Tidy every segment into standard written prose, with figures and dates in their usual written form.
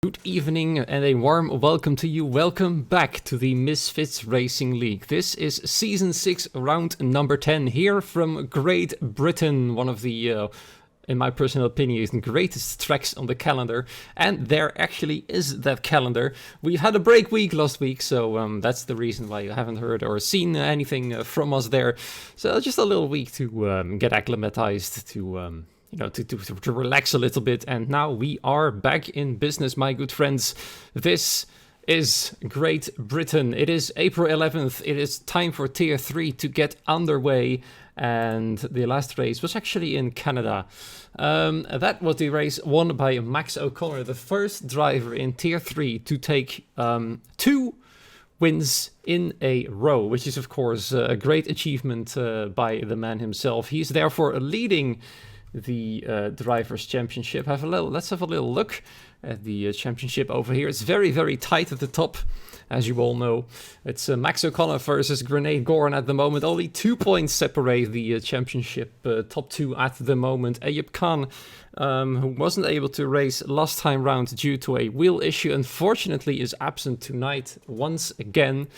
Good evening and a warm welcome to you. Welcome back to the Misfits Racing League. This is Season 6, round number 10, here from Great Britain, one of the, in my personal opinion, greatest tracks on the calendar. And there actually is that calendar. We had a break week last week, so that's the reason why you haven't heard or seen anything from us there. So just a little week to get acclimatized to... to relax a little bit. And now we are back in business, my good friends. This is Great Britain. It is April 11th. It is time for Tier 3 to get underway. And the last race was actually in Canada. That was the race won by Max O'Connor, the first driver in Tier 3 to take 2 wins in a row, which is, of course, a great achievement by the man himself. He's therefore leading the Drivers' Championship. Let's have a little look at the championship over here. It's very, very tight at the top, as you all know. It's Max O'Connor versus Grenade Goran at the moment. Only 2 points separate the championship top two at the moment. Ayub Khan, who wasn't able to race last time round due to a wheel issue, unfortunately is absent tonight once again.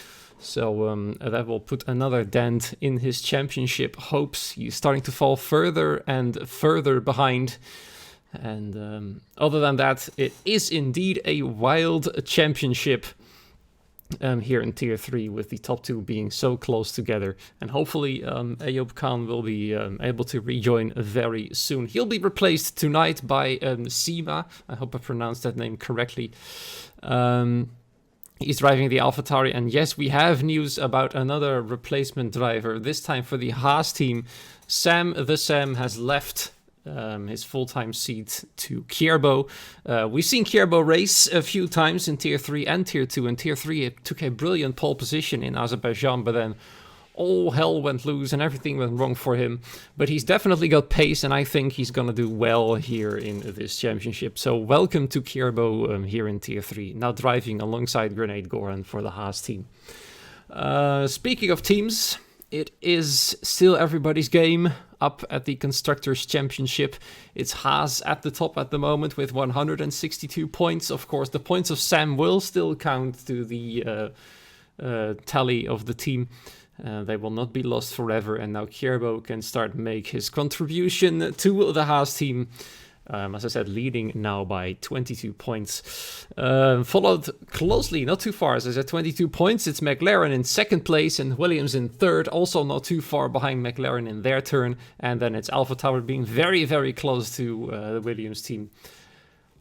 So that will put another dent in his championship hopes. He's starting to fall further and further behind. And other than that, it is indeed a wild championship here in Tier 3, with the top two being so close together. And hopefully Ayub Khan will be able to rejoin very soon. He'll be replaced tonight by Sima. I hope I pronounced that name correctly. He's driving the AlphaTauri, and yes, we have news about another replacement driver, this time for the Haas team. Sam the Sam has left his full-time seat to Kierbo. We've seen Kierbo race a few times in Tier 3 and Tier 2. In Tier 3, it took a brilliant pole position in Azerbaijan, but then all hell went loose and everything went wrong for him. But he's definitely got pace, and I think he's going to do well here in this championship. So welcome to Kierbo here in Tier 3, now driving alongside Grenade Goran for the Haas team. Speaking of teams, it is still everybody's game up at the Constructors' Championship. It's Haas at the top at the moment with 162 points. Of course, the points of Sam will still count to the tally of the team. They will not be lost forever, and now Kierbo can start make his contribution to the Haas team. As I said, leading now by 22 points. Followed closely, not too far, as I said, 22 points. It's McLaren in second place and Williams in third, also not too far behind McLaren in their turn. And then it's AlphaTauri being very, very close to the Williams team.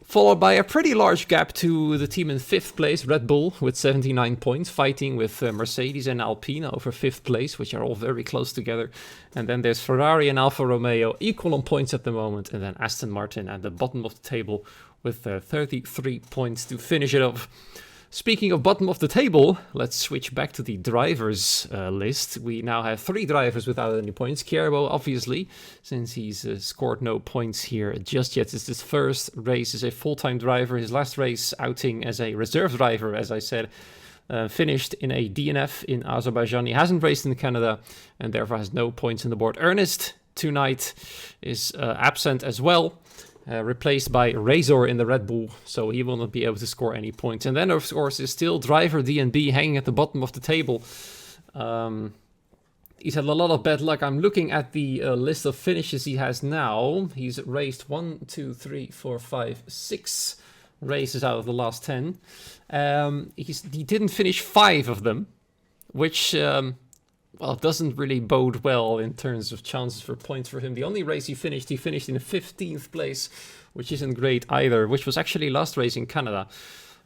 Followed by a pretty large gap to the team in fifth place, Red Bull, with 79 points, fighting with Mercedes and Alpine over fifth place, which are all very close together. And then there's Ferrari and Alfa Romeo, equal on points at the moment, and then Aston Martin at the bottom of the table with 33 points to finish it off. Speaking of bottom of the table, let's switch back to the drivers list. We now have 3 drivers without any points. Kierbo, obviously, since he's scored no points here just yet. It's his first race as a full-time driver. His last race outing as a reserve driver, as I said, finished in a DNF in Azerbaijan. He hasn't raced in Canada and therefore has no points on the board. Ernest tonight is absent as well. Replaced by Razor in the Red Bull, so he will not be able to score any points. And then, of course, is still driver DNB hanging at the bottom of the table. He's had a lot of bad luck. I'm looking at the list of finishes he has now. He's raced 6 races out of the last 10. He didn't finish 5 of them, which... it doesn't really bode well in terms of chances for points for him. The only race he finished in 15th place, which isn't great either, which was actually last race in Canada.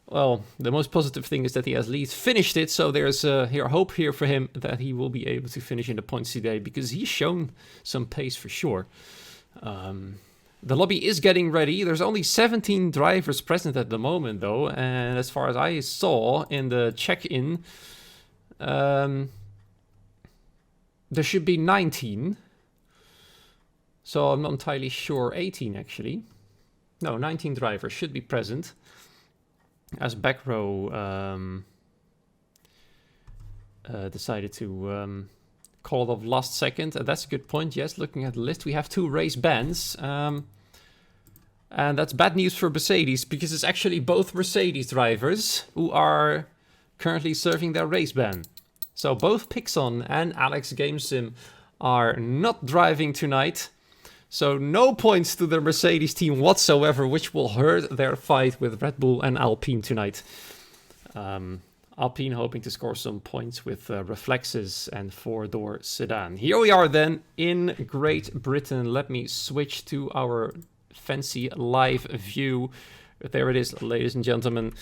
Well, the most positive thing is that he has at least finished it, so there's hope here for him that he will be able to finish in the points today, because he's shown some pace for sure. The lobby is getting ready. There's only 17 drivers present at the moment, though, and as far as I saw in the check-in... there should be 19, so I'm not entirely sure. 18, actually. No, 19 drivers should be present. As back row decided to call it off last second. That's a good point, yes. Looking at the list, we have 2 race bans. And that's bad news for Mercedes, because it's actually both Mercedes drivers who are currently serving their race ban. So both Pixon and Alex GameSim are not driving tonight. So no points to the Mercedes team whatsoever, which will hurt their fight with Red Bull and Alpine tonight. Alpine hoping to score some points with reflexes and four-door sedan. Here we are then in Great Britain. Let me switch to our fancy live view. There it is, ladies and gentlemen.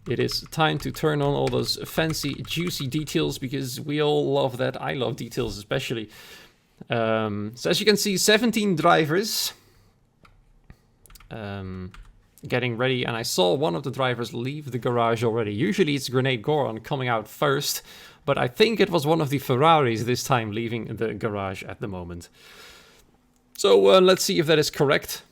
It is time to turn on all those fancy, juicy details, because we all love that. I love details especially. So as you can see, 17 drivers getting ready, and I saw one of the drivers leave the garage already. Usually it's Grenade Goran coming out first, but I think it was one of the Ferraris this time leaving the garage at the moment. So let's see if that is correct.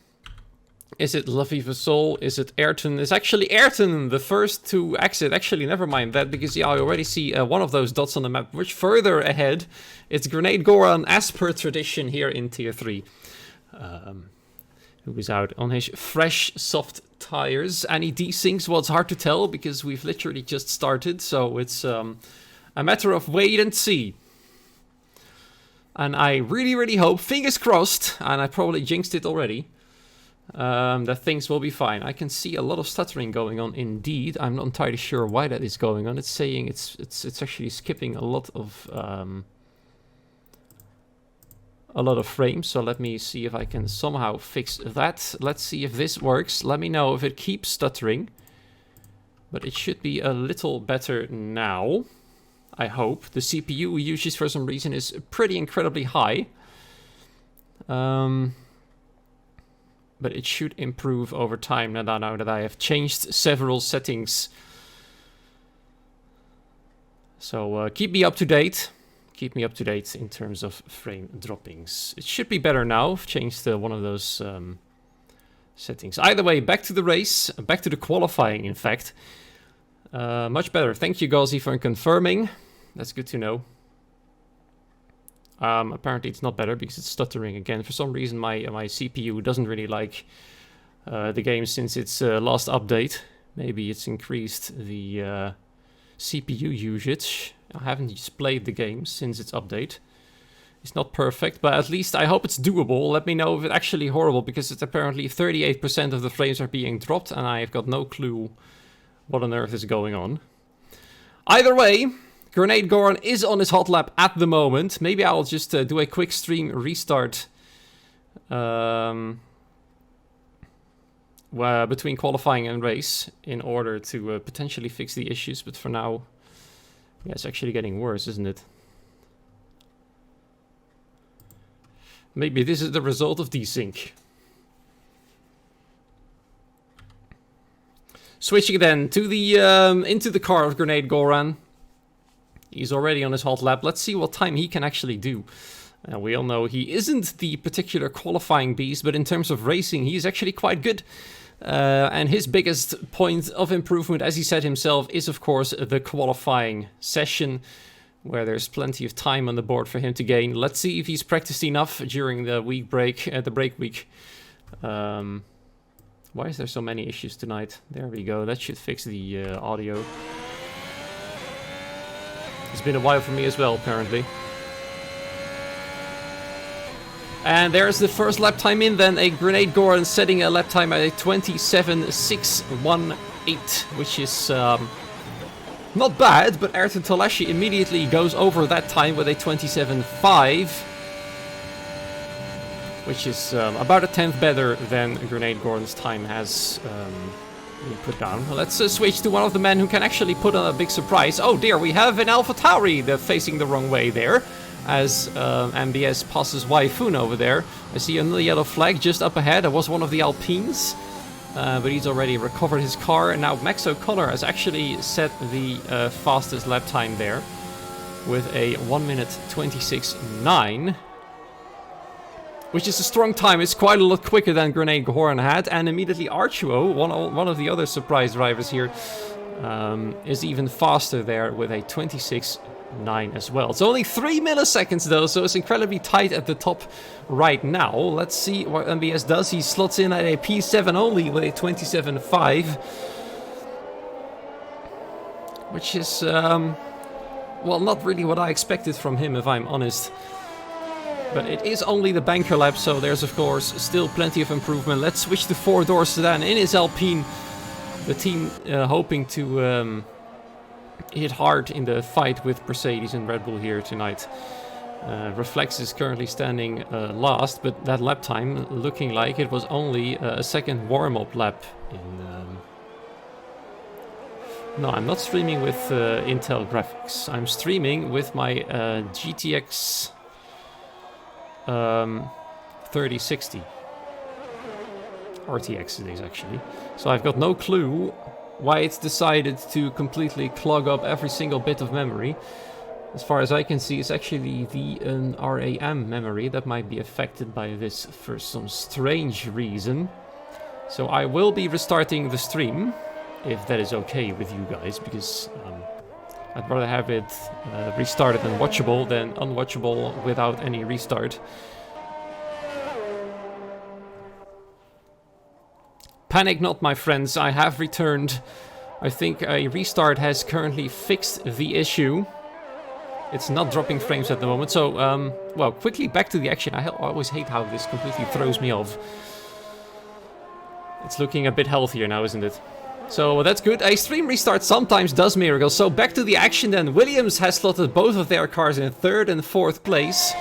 Is it Luffy Vasol? Is it Ayrton? It's actually Ayrton, the first to exit. Actually, never mind that, because yeah, I already see one of those dots on the map. Which further ahead, it's Grenade Goran, as per tradition here in Tier 3. Who is out on his fresh, soft tires. And he desyncs, well, it's hard to tell, because we've literally just started. So it's a matter of wait and see. And I really, really hope, fingers crossed, and I probably jinxed it already, that things will be fine. I can see a lot of stuttering going on indeed. I'm not entirely sure why that is going on. It's saying it's actually skipping a lot of frames. So let me see if I can somehow fix that. Let's see if this works. Let me know if it keeps stuttering. But it should be a little better now, I hope. The CPU usage for some reason is pretty incredibly high. But it should improve over time now that I have changed several settings. So keep me up to date. Keep me up to date in terms of frame droppings. It should be better now. I've changed one of those settings. Either way, back to the race. Back to the qualifying, in fact. Much better. Thank you, Gauzy, for confirming. That's good to know. Apparently it's not better because it's stuttering again. For some reason my CPU doesn't really like the game since its last update. Maybe it's increased the CPU usage. I haven't just played the game since its update. It's not perfect, but at least I hope it's doable. Let me know if it's actually horrible, because it's apparently 38% of the frames are being dropped and I've got no clue what on earth is going on. Either way, Grenade Goran is on his hot lap at the moment. Maybe I'll just do a quick stream restart between qualifying and race in order to potentially fix the issues. But for now, yeah, it's actually getting worse, isn't it? Maybe this is the result of desync. Switching then to the into the car of Grenade Goran. He's already on his hot lap. Let's see what time he can actually do. We all know he isn't the particular qualifying beast, but in terms of racing, he's actually quite good. And his biggest point of improvement, as he said himself, is of course the qualifying session, where there's plenty of time on the board for him to gain. Let's see if he's practiced enough during the week break, the break week. Why is there so many issues tonight? There we go. That should fix the audio. It's been a while for me as well, apparently. And there's the first lap time in, then a Grenade Goran setting a lap time at a 27.618, which is not bad, but Ayrton Talashi immediately goes over that time with a 27.5, which is about a tenth better than Grenade Goran's time has put down. Let's switch to one of the men who can actually put on a big surprise. Oh dear, we have an AlphaTauri facing the wrong way there, as MBS passes Waifun over there. I see another yellow flag just up ahead. That was one of the Alpines, but he's already recovered his car. And now Max O'Connor has actually set the fastest lap time there with a 1:26.9. Which is a strong time. It's quite a lot quicker than Grenade Goran had. And immediately Archuo, one of the other surprise drivers here, is even faster there with a 26 P9 as well. It's only 3 milliseconds though, so it's incredibly tight at the top right now. Let's see what MBS does. He slots in at a P7 only with a 27.5. Which is, well, not really what I expected from him, if I'm honest. But it is only the banker lap, so there's of course still plenty of improvement. Let's switch to 4-door sedan in his Alpine. The team hoping to hit hard in the fight with Mercedes and Red Bull here tonight. Reflex is currently standing last, but that lap time looking like it was only a second warm-up lap. No, I'm not streaming with Intel graphics. I'm streaming with my GTX 3060. RTX it is actually. So I've got no clue why it's decided to completely clog up every single bit of memory. As far as I can see, it's actually the RAM memory that might be affected by this for some strange reason. So I will be restarting the stream, if that is okay with you guys, because I'd rather have it restarted and watchable than unwatchable without any restart. Panic not, my friends, I have returned. I think a restart has currently fixed the issue. It's not dropping frames at the moment, so, well, quickly back to the action. I always hate how this completely throws me off. It's looking a bit healthier now, isn't it? So that's good. A stream restart sometimes does miracles. So back to the action then. Williams has slotted both of their cars in 3rd and 4th place.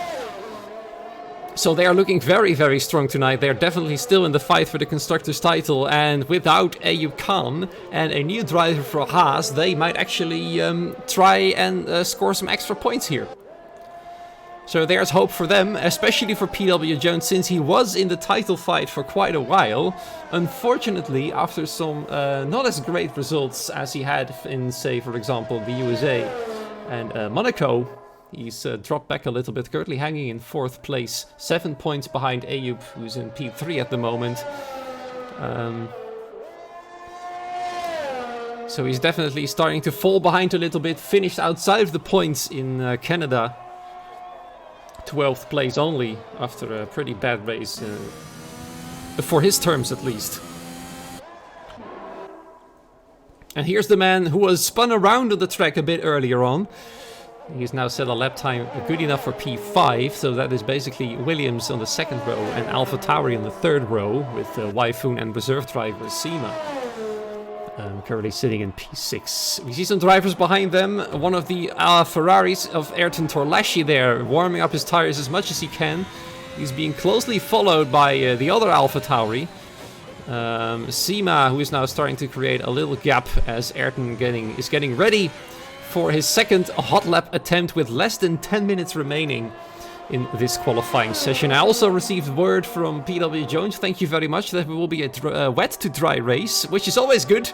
So they are looking very, very strong tonight. They're definitely still in the fight for the Constructors' title. And without Ayub Khan and a new driver for Haas, they might actually try and score some extra points here. So there's hope for them, especially for PW Jones, since he was in the title fight for quite a while. Unfortunately, after some not as great results as he had in, say, for example, the USA and Monaco, he's dropped back a little bit, currently hanging in 4th place, 7 points behind Ayub, who's in P3 at the moment. So he's definitely starting to fall behind a little bit, finished outside of the points in Canada. 12th place only, after a pretty bad race, for his terms at least. And here's the man who was spun around on the track a bit earlier on. He's now set a lap time good enough for P5, so that is basically Williams on the 2nd row and AlphaTauri on the 3rd row, with Waifoon and reserve driver Sima. Currently sitting in P6. We see some drivers behind them. One of the Ferraris of Ayrton Torlaschi there, warming up his tires as much as he can. He's being closely followed by the other AlphaTauri. Sima, who is now starting to create a little gap as Ayrton is getting ready for his 2nd hot lap attempt with less than 10 minutes remaining in this qualifying session. I also received word from PW Jones, thank you very much, that it will be a wet to dry race, which is always good.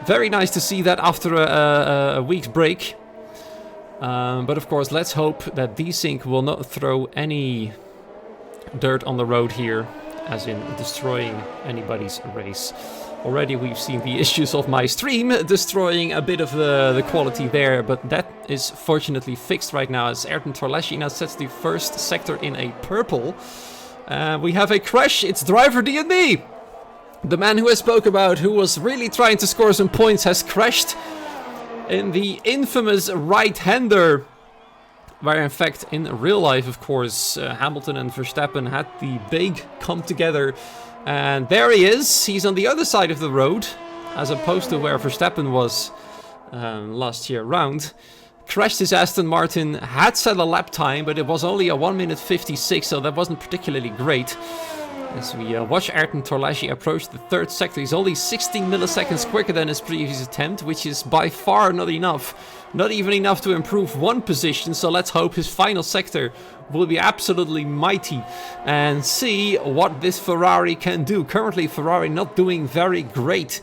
Very nice to see that after a week's break. But of course, let's hope that desync will not throw any dirt on the road here, as in destroying anybody's race. Already we've seen the issues of my stream destroying a bit of the quality there, but that is fortunately fixed right now as Ayrton Torlaschi now sets the 1st sector in a purple. We have a crash, it's driver D&D! The man who I spoke about, who was really trying to score some points, has crashed in the infamous right-hander. Where in fact, in real life, of course, Hamilton and Verstappen had the big come together. And there he is, he's on the other side of the road, as opposed to where Verstappen was last year round. Crashed his Aston Martin, had set a lap time, but it was only a 1 minute 56, so that wasn't particularly great. As we watch Ayrton Torlaschi approach the 3rd sector, he's only 16 milliseconds quicker than his previous attempt, which is by far not enough. Not even enough to improve 1 position, so let's hope his final sector will be absolutely mighty and see what this Ferrari can do. Currently, Ferrari not doing very great.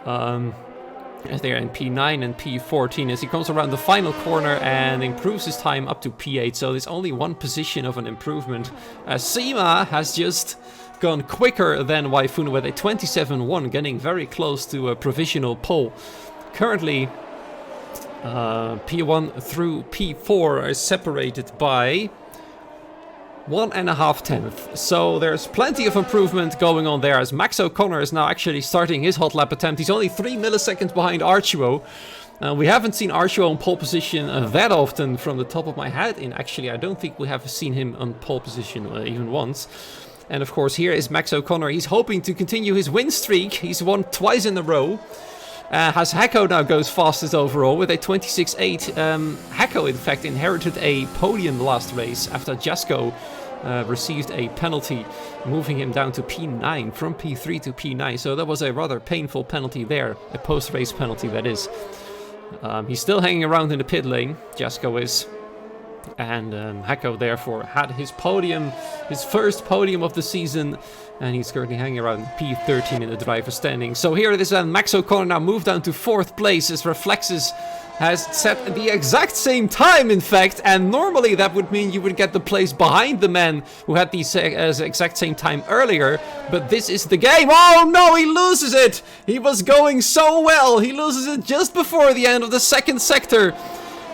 As they're in P9 and P14 as he comes around the final corner and improves his time up to P8. So there's only 1 position of an improvement. Sima has just gone quicker than Waifoon with a 27.1, getting very close to a provisional pole. Currently, P1 through P4 are separated by 1.5 tenths. So there's plenty of improvement going on there, as Max O'Connor is now actually starting his hot lap attempt. He's only 3 milliseconds behind Archuo. We haven't seen Archuo on pole position that often from the top of my head. And actually, I don't think we have seen him on pole position even once. And of course, here is Max O'Connor. He's hoping to continue his win streak. He's won twice in a row. As Hecko now goes fastest overall with a 26.8. Hecko, in fact, inherited a podium last race after Jasko received a penalty, moving him down to P9 from P3 to P9. So that was a rather painful penalty there, a post-race penalty that is. He's still hanging around in the pit lane, Jasko is. And Hecko therefore had his podium, his first podium of the season, and he's currently hanging around P13 in the driver standing. So here it is, and Max O'Connor now moved down to 4th place. His Reflexes has set the exact same time, in fact, and normally that would mean you would get the place behind the man who had the exact same time earlier, but this is the game. Oh no, he loses it! He was going so well, he loses it just before the end of the second sector.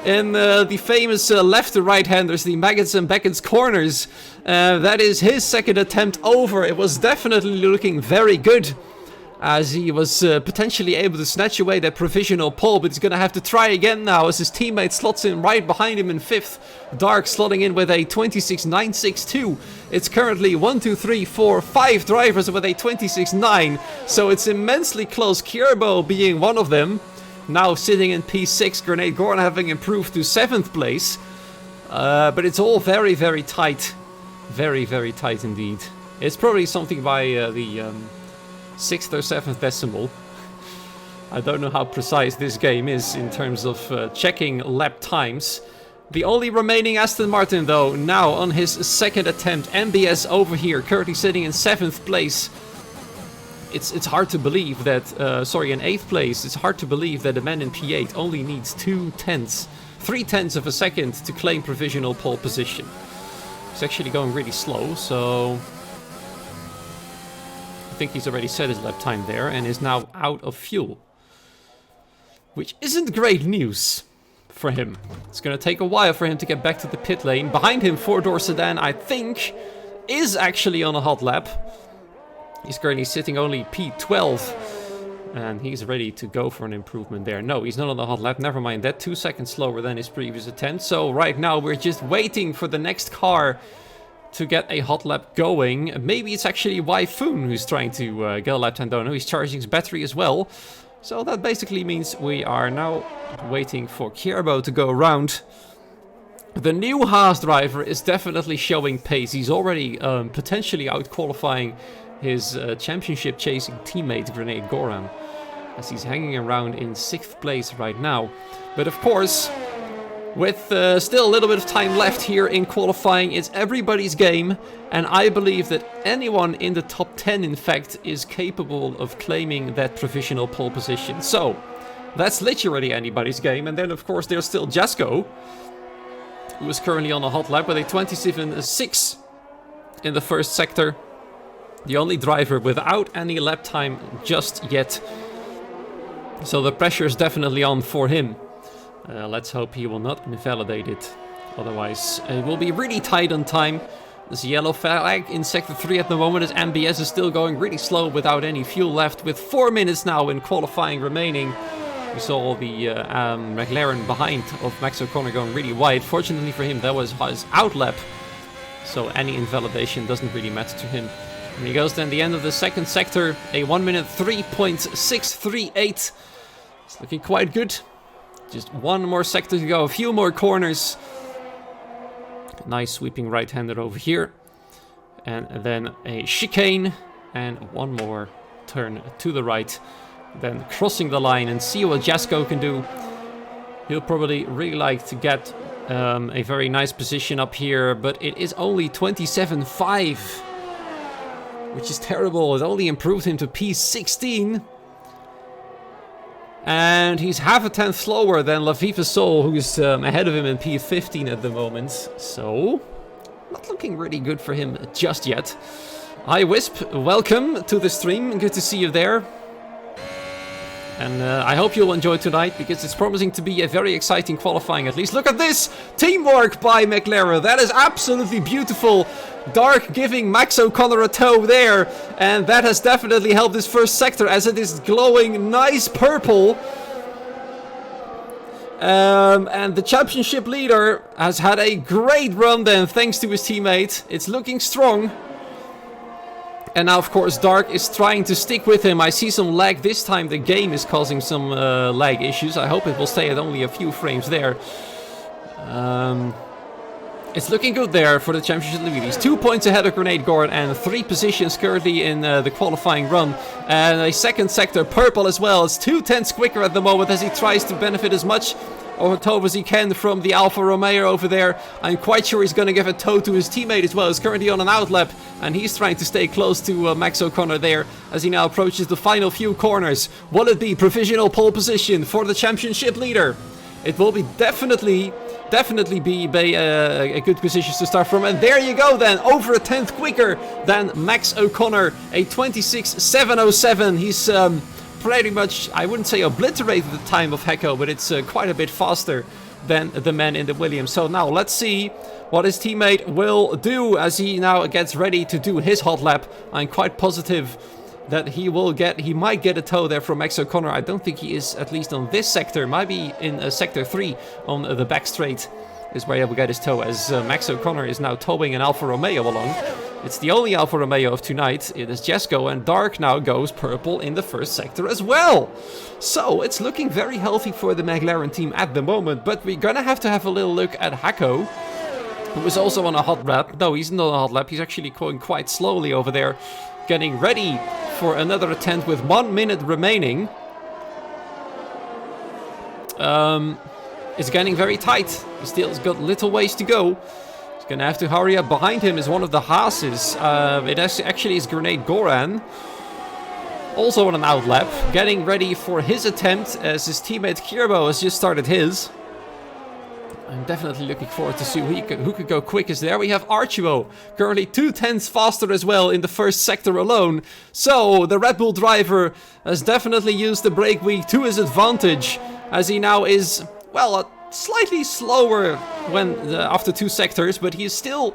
In the famous left to right-handers, the Maggots and Beckett's corners. That is his second attempt over. It was definitely looking very good, as he was potentially able to snatch away that provisional pole, but he's going to have to try again now as his teammate slots in right behind him in 5th. Dark slotting in with a 26.962. It's currently 1, 2, 3, 4, 5 drivers with a 26.9, so it's immensely close. Kierbo being one of them. Now sitting in P6, Grenade Gorn having improved to 7th place. But it's all very, very tight. Very, very tight indeed. It's probably something by the 6th or 7th decimal. I don't know how precise this game is in terms of checking lap times. The only remaining Aston Martin, though, now on his second attempt. MBS over here, currently sitting in 7th place. It's hard to believe that, in 8th place, it's hard to believe that a man in P8 only needs 3/10 of a second to claim provisional pole position. He's actually going really slow, so I think he's already set his lap time there and is now out of fuel. Which isn't great news for him. It's going to take a while for him to get back to the pit lane. Behind him, 4-door sedan, I think, is actually on a hot lap. He's currently sitting only P12, and he's ready to go for an improvement there. No, he's not on the hot lap, never mind that. 2 seconds slower than his previous attempt. So right now we're just waiting for the next car to get a hot lap going. Maybe it's actually Wyfoon who's trying to get a lap time down. No, he's charging his battery as well. So that basically means we are now waiting for Kierbo to go around. The new Haas driver is definitely showing pace. He's already potentially out-qualifying his championship chasing teammate Grenade Goran, as he's hanging around in 6th place right now. But of course, with still a little bit of time left here in qualifying, it's everybody's game, and I believe that anyone in the top 10, in fact, is capable of claiming that provisional pole position. So that's literally anybody's game. And then of course there's still Jasko, who is currently on a hot lap with a 27.6 in the first sector. The only driver without any lap time just yet. So the pressure is definitely on for him. Let's hope he will not invalidate it. Otherwise, it will be really tight on time. There's a yellow flag in sector 3 at the moment, as MBS is still going really slow without any fuel left. With 4 minutes now in qualifying remaining. We saw the McLaren behind of Max O'Connor going really wide. Fortunately for him, that was his out lap. So any invalidation doesn't really matter to him. And he goes then the end of the second sector, a 1 minute 3.638. It's looking quite good. Just one more sector to go, a few more corners. Nice sweeping right-hander over here. And then a chicane and one more turn to the right. Then crossing the line and see what Jasko can do. He'll probably really like to get a very nice position up here, but it is only 27.5. Which is terrible. It only improved him to P16. And he's half a tenth slower than Laviva Sol, who's ahead of him in P15 at the moment. So, not looking really good for him just yet. Hi Wisp, welcome to the stream. Good to see you there. And I hope you'll enjoy tonight, because it's promising to be a very exciting qualifying at least. Look at this teamwork by McLaren. That is absolutely beautiful. Dark giving Max O'Connor a tow there. And that has definitely helped this first sector, as it is glowing nice purple. And the championship leader has had a great run then, thanks to his teammate. It's looking strong. And now, of course, Dark is trying to stick with him. I see some lag this time. The game is causing some lag issues. I hope it will stay at only a few frames there. It's looking good there for the championship lead. He's 2 points ahead of Grenade Goran and 3 positions currently in the qualifying run. And a second sector, purple as well. It's 2/10 quicker at the moment as he tries to benefit as much or tow as he can from the Alfa Romeo over there. I'm quite sure he's going to give a tow to his teammate as well. He's currently on an outlap, and he's trying to stay close to Max O'Connor there as he now approaches the final few corners. Will it be provisional pole position for the championship leader? It will be definitely be a good position to start from. And there you go then, over a 10th quicker than Max O'Connor, a 26.707. He's pretty much, I wouldn't say obliterated the time of Hecko, but it's quite a bit faster than the man in the Williams. So now let's see what his teammate will do as he now gets ready to do his hot lap. I'm quite positive that he might get a tow there from Max O'Connor. I don't think he is, at least on this sector. Might be in sector 3 on the back straight is where he will get his tow, as Max O'Connor is now towing an Alfa Romeo along. It's the only Alfa Romeo of tonight. It is Jesko, and Dark now goes purple in the first sector as well. So it's looking very healthy for the McLaren team at the moment, but we're gonna have to have a little look at Hacko, who is also on a hot lap. No, he's not on a hot lap. He's actually going quite slowly over there, getting ready for another attempt with 1 minute remaining. It's getting very tight. He still's got little ways to go. He's gonna have to hurry up. Behind him is one of the Haases. It actually is Grenade Goran, also on an outlap, getting ready for his attempt as his teammate Kierbo has just started his. I'm definitely looking forward to see who could go quickest. There we have Archuo, currently 2/10 faster as well in the first sector alone. So the Red Bull driver has definitely used the brake week to his advantage, as he now is, well, slightly slower after 2 sectors, but he is still,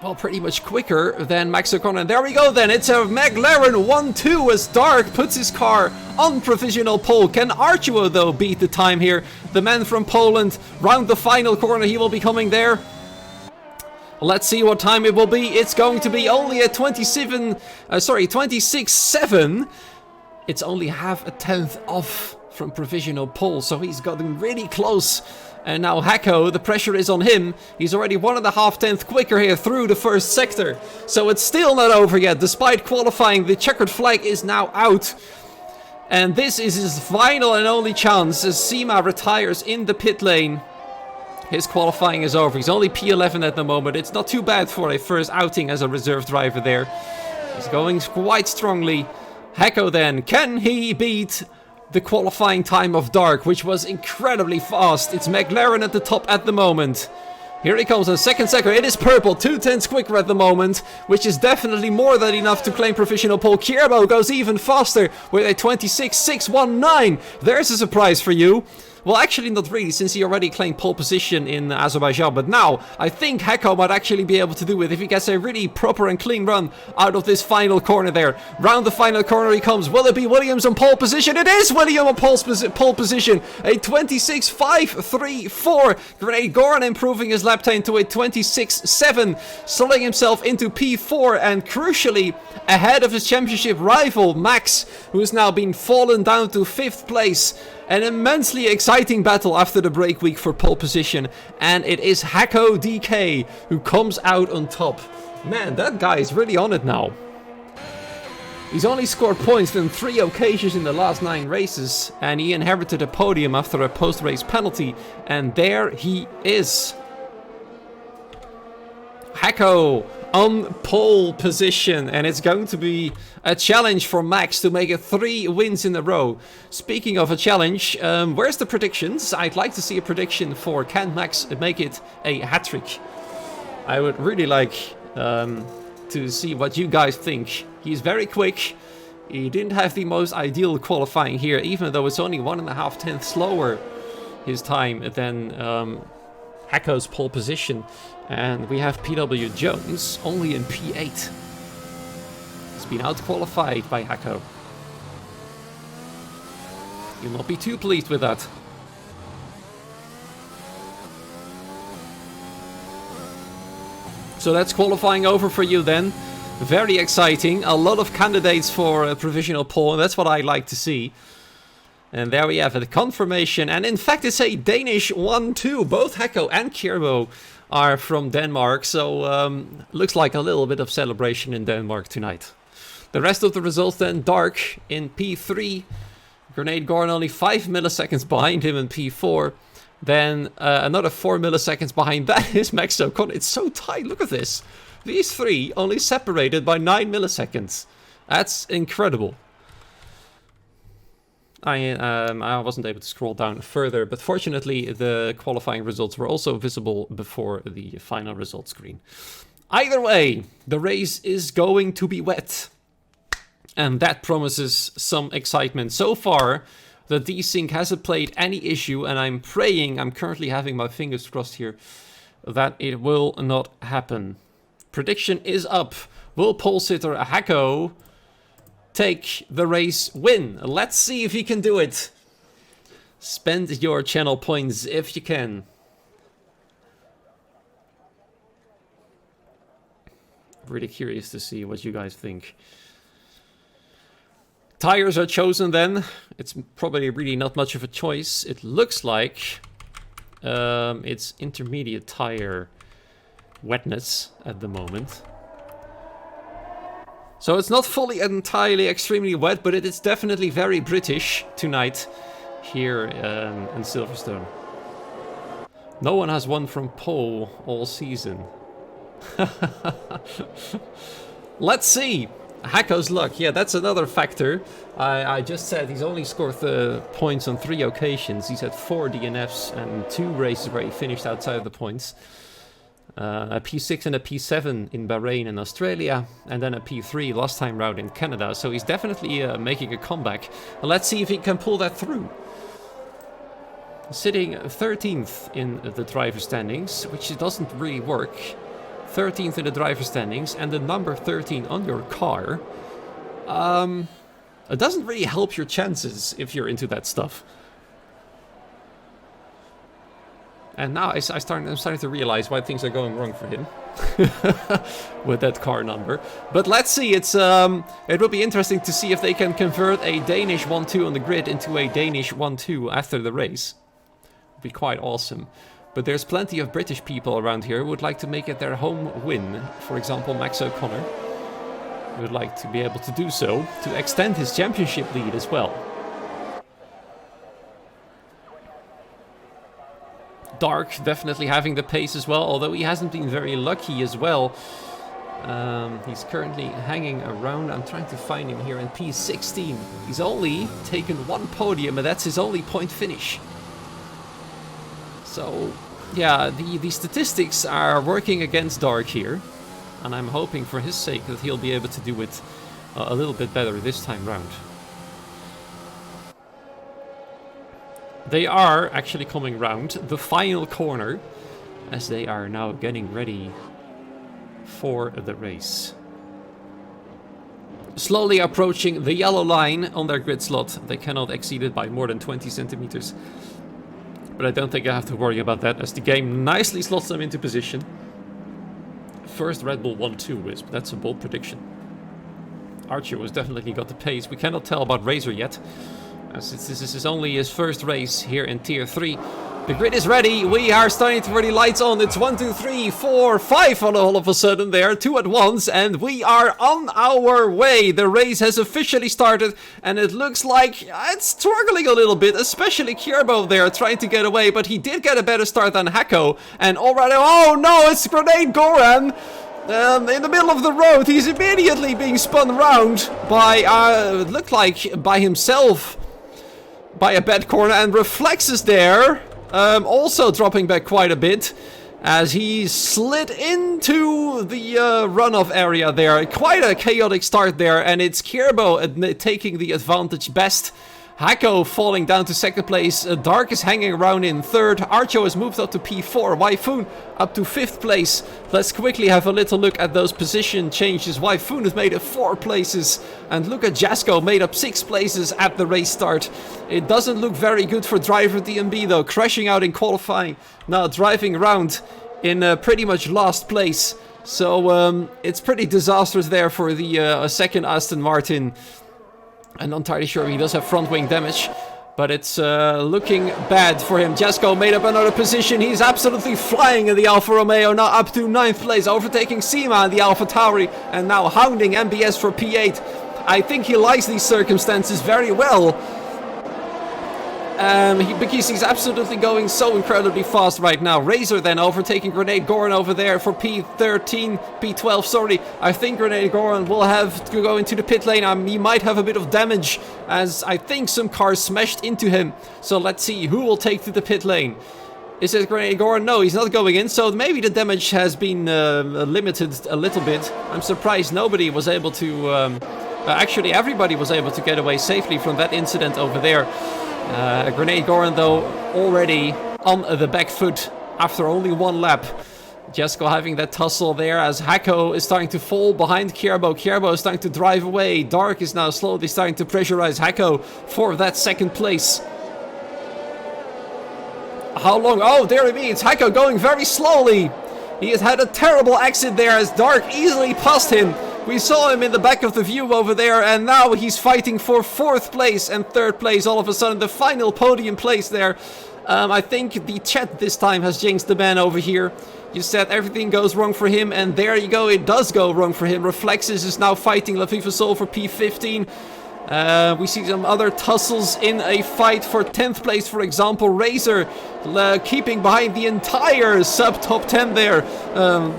well, pretty much quicker than Max O'Connor. And there we go then, it's a McLaren 1-2 as Dark puts his car on provisional pole. Can Archuo though beat the time here? The man from Poland, round the final corner, he will be coming there. Let's see what time it will be. It's going to be only a 26.7. It's only half a tenth off from provisional pole, so he's gotten really close. And now Hacko, the pressure is on him. He's already 1.5 tenths quicker here through the first sector. So it's still not over yet. Despite qualifying, the checkered flag is now out. And this is his final and only chance as Sima retires in the pit lane. His qualifying is over. He's only P11 at the moment. It's not too bad for a first outing as a reserve driver there. He's going quite strongly. Hacko then, can he beat the qualifying time of Dark, which was incredibly fast? It's McLaren at the top at the moment. Here he comes in second sector. It is purple, 2/10 quicker at the moment, which is definitely more than enough to claim provisional pole. Kierbo goes even faster with a 26.619. There's a surprise for you. Well, actually not really, since he already claimed pole position in Azerbaijan. But now, I think Hacko might actually be able to do it if he gets a really proper and clean run out of this final corner there. Round the final corner he comes. Will it be Williams on pole position? It is Williams on pole position. A 26.534. Grenade Goran improving his lap time to a 26.7. Slotting himself into P4 and crucially ahead of his championship rival Max, who has now been fallen down to 5th place. An immensely exciting battle after the break week for pole position, and it is Hacko DK who comes out on top. Man, that guy is really on it now. He's only scored points on 3 occasions in the last 9 races, and he inherited a podium after a post-race penalty, and there he is. Hacko on pole position, and it's going to be a challenge for Max to make it 3 wins in a row. Speaking of a challenge, where's the predictions? I'd like to see a prediction for can Max make it a hat-trick. I would really like to see what you guys think. He's very quick. He didn't have the most ideal qualifying here, even though it's only 1.5 tenths slower his time than Hacko's pole position. And we have PW Jones only in P8. He's been out-qualified by Hacko. You'll not be too pleased with that. So that's qualifying over for you then. Very exciting. A lot of candidates for a provisional pole, and that's what I like to see. And there we have it, confirmation. And in fact, it's a Danish 1-2. Both Hacko and Kjerbo are from Denmark. So looks like a little bit of celebration in Denmark tonight. The rest of the results then, Dark in P3. Grenade Gorn only 5 milliseconds behind him in P4. Then another 4 milliseconds behind that is Max O'Connor. It's so tight, look at this. These three only separated by 9 milliseconds. That's incredible. I wasn't able to scroll down further, but fortunately the qualifying results were also visible before the final result screen. Either way, the race is going to be wet. And that promises some excitement. So far, the desync hasn't played any issue, and I'm praying, I'm currently having my fingers crossed here, that it will not happen. Prediction is up. Will pole sitter Hacko take the race win? Let's see if he can do it. Spend your channel points if you can. Really curious to see what you guys think. Tires are chosen then. It's probably really not much of a choice. It looks like it's intermediate tire wetness at the moment. So it's not fully entirely extremely wet, but it is definitely very British tonight here in Silverstone. No one has won from pole all season. Let's see. Hacko's luck, yeah, that's another factor. I just said he's only scored points on 3 occasions. He's had 4 DNFs and 2 races where he finished outside of the points. A P6 and a P7 in Bahrain and Australia, and then a P3 last time round in Canada. So he's definitely making a comeback. Let's see if he can pull that through. Sitting 13th in the driver standings, which doesn't really work. 13th in the driver standings, and the number 13 on your car. It doesn't really help your chances if you're into that stuff. And now I'm starting to realize why things are going wrong for him with that car number. But let's see. It will be interesting to see if they can convert a Danish 1-2 on the grid into a Danish 1-2 after the race. Would be quite awesome. But there's plenty of British people around here who would like to make it their home win. For example, Max O'Connor would like to be able to do so to extend his championship lead as well. Dark definitely having the pace as well, although he hasn't been very lucky as well. He's currently hanging around. I'm trying to find him here in P16. He's only taken 1 podium, and that's his only point finish. So, yeah, the statistics are working against Dark here. And I'm hoping for his sake that he'll be able to do it a little bit better this time round. They are actually coming round the final corner as they are now getting ready for the race. Slowly approaching the yellow line on their grid slot. They cannot exceed it by more than 20 centimeters. But I don't think I have to worry about that as the game nicely slots them into position. First Red Bull 1-2 Wisp, that's a bold prediction. Archer has definitely got the pace. We cannot tell about Razor yet, as this is only his first race here in Tier 3. The grid is ready. We are starting to already lights on. It's 1, 2, 3, 4, 5 all of a sudden there. 2 at once. And we are on our way. The race has officially started. And it looks like it's struggling a little bit. Especially Kjerbo there trying to get away. But he did get a better start than Hacko. And already... Oh no, it's Grenade Goran. In the middle of the road. He's immediately being spun around by... it looked like by himself. By a bad corner. And Reflex is there. Also dropping back quite a bit. as he slid into the runoff area there. Quite a chaotic start there, and it's Kierbo taking the advantage best. Hako falling down to second place. Dark is hanging around in third. Archo has moved up to P4. Wyfoon up to fifth place. Let's quickly have a little look at those position changes. Wyfoon has made it 4 places. And look at Jasko, made up 6 places at the race start. It doesn't look very good for driver DMB though. Crashing out in qualifying. Now driving around in pretty much last place. So it's pretty disastrous there for the second Aston Martin. I'm not entirely sure he does have front wing damage, but it's looking bad for him. Jasko made up another position. He's absolutely flying in the Alfa Romeo, now up to 9th place, overtaking Sima in the Alfa Tauri, and now hounding MBS for P8. I think he likes these circumstances very well. Because he's absolutely going so incredibly fast right now. Razor then overtaking Grenade Goran over there for P12, sorry. I think Grenade Goran will have to go into the pit lane. He might have a bit of damage, as I think some cars smashed into him. So let's see who will take to the pit lane. Is it Grenade Goran? No, he's not going in, so maybe the damage has been limited a little bit. I'm surprised nobody was able to... actually, everybody was able to get away safely from that incident over there. Grenade Goran though already on the back foot after only 1 lap. Jasko having that tussle there as Hako is starting to fall behind Kierbo. Kierbo is starting to drive away. Dark is now slowly starting to pressurize Hako for that second place. How long? Oh, there it is. Hako going very slowly. He has had a terrible exit there as Dark easily passed him. We saw him in the back of the view over there, and now he's fighting for 4th place and 3rd place all of a sudden. The final podium place there. I think the chat this time has jinxed the man over here. You said everything goes wrong for him, and there you go, it does go wrong for him. Reflexes is now fighting Lafifa Soul for P15. We see some other tussles in a fight for 10th place, for example. Razor keeping behind the entire sub-top 10 there.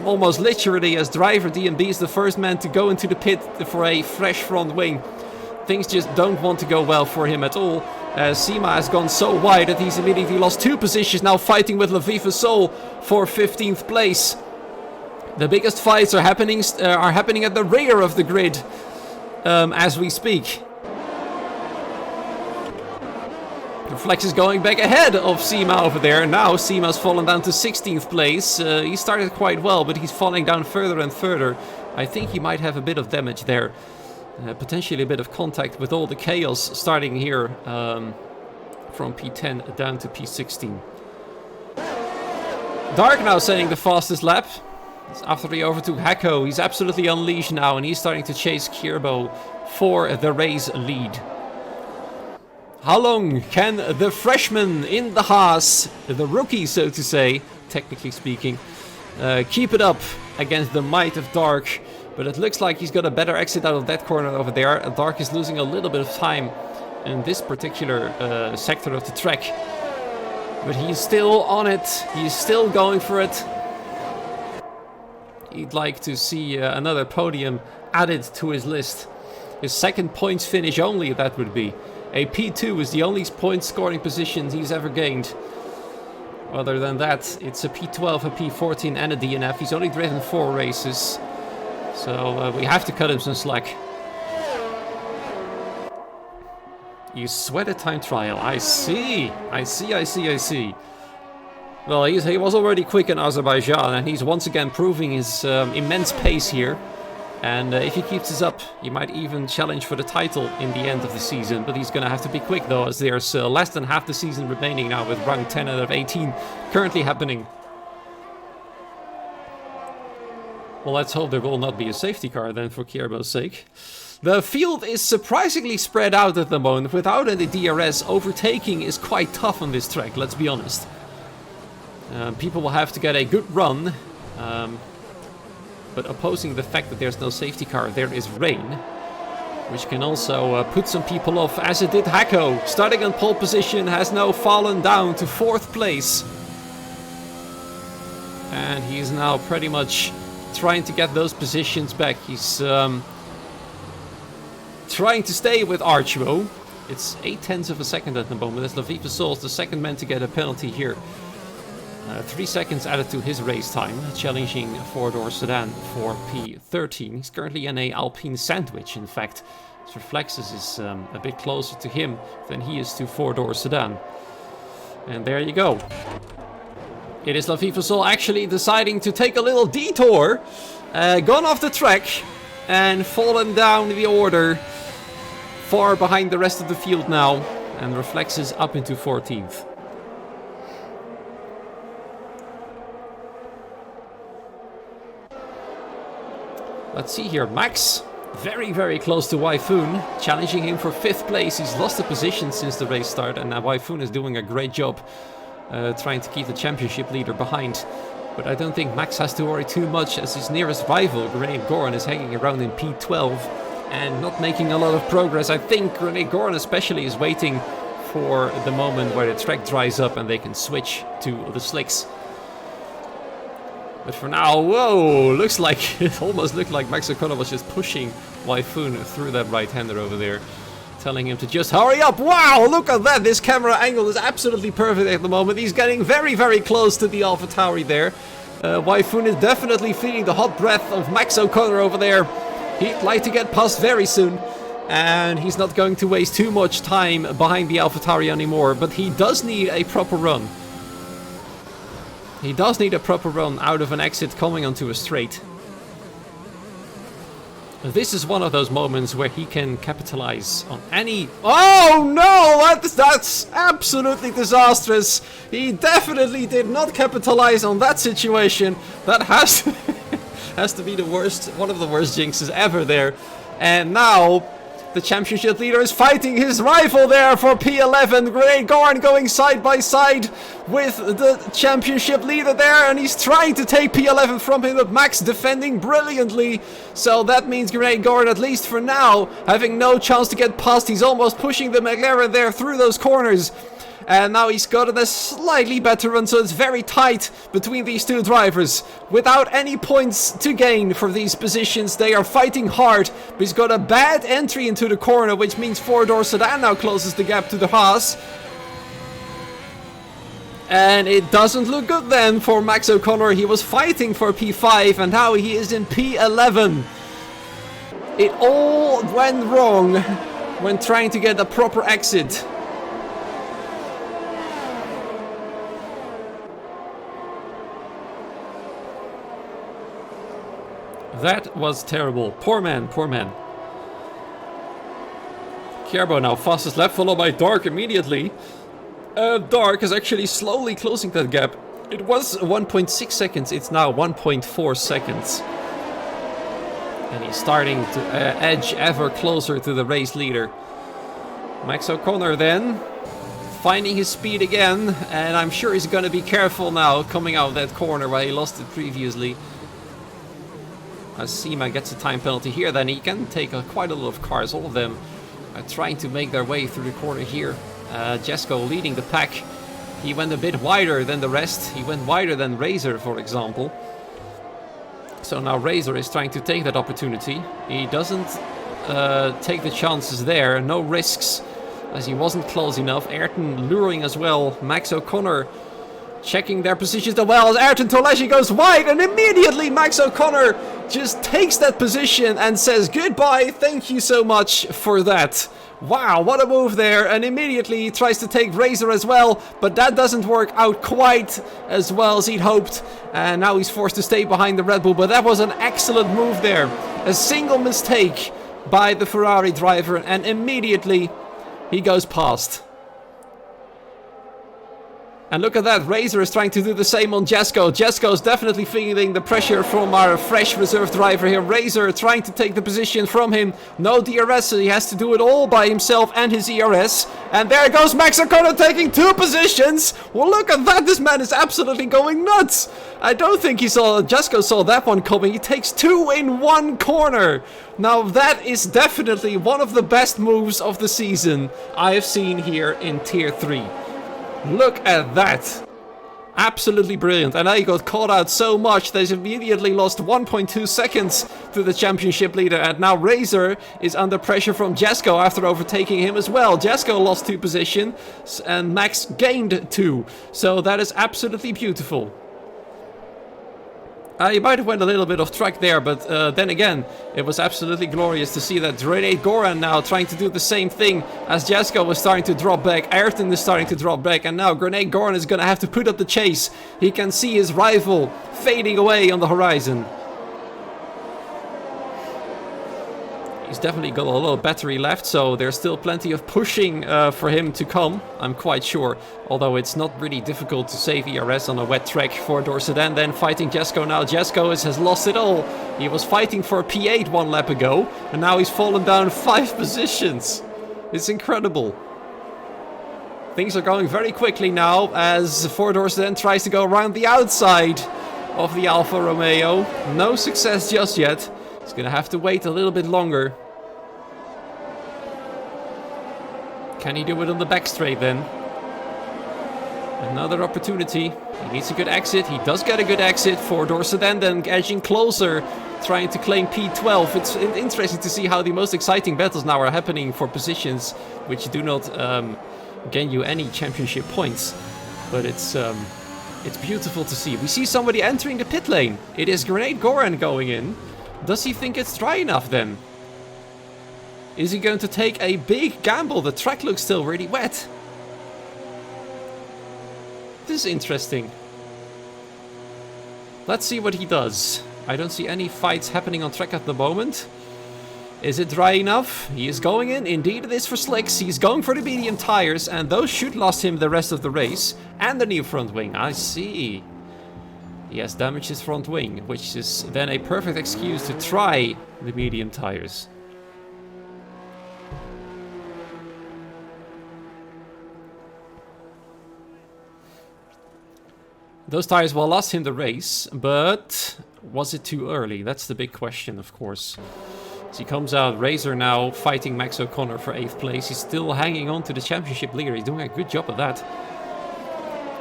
Almost literally, as driver DMB is the first man to go into the pit for a fresh front wing. Things just don't want to go well for him at all. Sima has gone so wide that he's immediately lost 2 positions, now fighting with Lafifa Soul for 15th place. The biggest fights are happening at the rear of the grid as we speak. Flex is going back ahead of Sima over there. Now Sima's fallen down to 16th place. He started quite well, but he's falling down further and further. I think he might have a bit of damage there. Potentially a bit of contact with all the chaos starting here from P10 down to P16. Dark now setting the fastest lap. After he overtook Hako, he's absolutely unleashed now, and he's starting to chase Kierbo for the race lead. How long can the freshman in the Haas, the rookie so to say, technically speaking, keep it up against the might of Dark? But it looks like he's got a better exit out of that corner over there. Dark is losing a little bit of time in this particular sector of the track. But he's still on it. He's still going for it. He'd like to see another podium added to his list. His 2nd points finish only, that would be. A P2 is the only point scoring position he's ever gained. Other than that, it's a P12, a P14 and a DNF. He's only driven 4 races. So we have to cut him some slack. You sweat a time trial. I see. Well, he was already quick in Azerbaijan, and he's once again proving his immense pace here. And if he keeps this up, he might even challenge for the title in the end of the season. But he's going to have to be quick though, as there's less than half the season remaining now, with round 10 out of 18 currently happening. Well, let's hope there will not be a safety car then, for Kierbo's sake. The field is surprisingly spread out at the moment. Without any DRS, overtaking is quite tough on this track, let's be honest. People will have to get a good run. But opposing the fact that there's no safety car, there is rain, which can also put some people off, as it did Hako. Starting on pole position, has now fallen down to 4th place. And he's now pretty much trying to get those positions back. He's trying to stay with Archbo. It's 0.8 of a second at the moment, as Lafifa Soul's the 2nd man to get a penalty here. 3 seconds added to his race time, challenging a 4-door sedan for P13. He's currently in a Alpine sandwich, in fact. His reflexes is a bit closer to him than he is to 4-door sedan. And there you go. It is Latifi Fossil actually deciding to take a little detour, gone off the track, and fallen down the order, far behind the rest of the field now, and reflexes up into 14th. Let's see here, Max, very, very close to Wyfoon, challenging him for 5th place. He's lost a position since the race start, and now Wyfoon is doing a great job trying to keep the championship leader behind. But I don't think Max has to worry too much, as his nearest rival, Rene Goran, is hanging around in P12 and not making a lot of progress. I think Rene Goran especially is waiting for the moment where the track dries up and they can switch to the slicks. But for now, whoa, looks like, it almost looked like Max O'Connor was just pushing Wyfoon through that right-hander over there, telling him to just hurry up. Wow, look at that, this camera angle is absolutely perfect at the moment. He's getting very, very close to the AlphaTauri there. Wyfoon is definitely feeling the hot breath of Max O'Connor over there. He'd like to get past very soon, and he's not going to waste too much time behind the AlphaTauri anymore, but he does need a proper run. He does need a proper run out of an exit coming onto a straight. This is one of those moments where he can capitalize on any... Oh no! That's absolutely disastrous! He definitely did not capitalize on that situation. That has to, has to be the worst, one of the worst jinxes ever there. And now the championship leader is fighting his rival there for P11. Rene Goran going side by side with the championship leader there, and he's trying to take P11 from him, but Max defending brilliantly. So that means Rene Goran, at least for now, having no chance to get past. He's almost pushing the McLaren there through those corners. And now he's gotten a slightly better run, so it's very tight between these two drivers. Without any points to gain for these positions, they are fighting hard. But he's got a bad entry into the corner, which means 4-door sedan now closes the gap to the Haas. And it doesn't look good then for Max O'Connor. He was fighting for P5, and now he is in P11. It all went wrong when trying to get a proper exit. That was terrible. Poor man, poor man. Kierbo now fastest lap, followed by Dark immediately. Dark is actually slowly closing that gap. It was 1.6 seconds, it's now 1.4 seconds. And he's starting to edge ever closer to the race leader. Max O'Connor then, finding his speed again, and I'm sure he's gonna be careful now coming out of that corner where he lost it previously. As Seema gets a time penalty here, then he can take quite a lot of cars. All of them are trying to make their way through the corner here. Jesko leading the pack. He went a bit wider than the rest. He went wider than Razor, for example. So now Razor is trying to take that opportunity. He doesn't take the chances there. No risks, as he wasn't close enough. Ayrton luring as well. Max O'Connor checking their positions as well as Ayrton Toleshi goes wide, and immediately Max O'Connor just takes that position and says goodbye, thank you so much for that. Wow, what a move there, and immediately he tries to take Razor as well, but that doesn't work out quite as well as he'd hoped, and now he's forced to stay behind the Red Bull, but that was an excellent move there. A single mistake by the Ferrari driver, and immediately he goes past. And look at that, Razor is trying to do the same on Jesko. Jesko is definitely feeling the pressure from our fresh reserve driver here. Razor trying to take the position from him. No DRS, so he has to do it all by himself and his ERS. And there goes Max O'Connor taking 2 positions. Well, look at that, this man is absolutely going nuts. I don't think Jesko saw that one coming. He takes 2 in 1 corner. Now that is definitely one of the best moves of the season I have seen here in Tier 3. Look at that. Absolutely brilliant. And now he got caught out so much that he's immediately lost 1.2 seconds to the championship leader. And now Razor is under pressure from Jesko after overtaking him as well. Jesko lost 2 positions and Max gained 2. So that is absolutely beautiful. You might have went a little bit off track there, but then again, it was absolutely glorious to see that Grenade Goran now trying to do the same thing as Jesko was starting to drop back. Ayrton is starting to drop back, and now Grenade Goran is going to have to put up the chase. He can see his rival fading away on the horizon. He's definitely got a little battery left, so there's still plenty of pushing for him to come, I'm quite sure. Although it's not really difficult to save ERS on a wet track for Dorsedan. Then fighting Jesko now. Jesko has lost it all. He was fighting for a P8 1 lap ago, and now he's fallen down 5 positions. It's incredible. Things are going very quickly now as Ford Dorsedan tries to go around the outside of the Alfa Romeo. No success just yet. He's going to have to wait a little bit longer. Can he do it on the back straight then? Another opportunity. He needs a good exit. He does get a good exit for Dorsedan, then edging closer, trying to claim P12. It's interesting to see how the most exciting battles now are happening for positions which do not gain you any championship points. But it's beautiful to see. We see somebody entering the pit lane. It is Grenade Goran going in. Does he think it's dry enough then? Is he going to take a big gamble? The track looks still really wet. This is interesting. Let's see what he does. I don't see any fights happening on track at the moment. Is it dry enough? He is going in. Indeed it is for slicks. He's going for the medium tires, and those should last him the rest of the race. And the new front wing. I see. He has damaged his front wing, which is then a perfect excuse to try the medium tires. Those tires will last him the race, but was it too early? That's the big question, of course. As he comes out, Razor now fighting Max O'Connor for 8th place. He's still hanging on to the championship leader. He's doing a good job of that.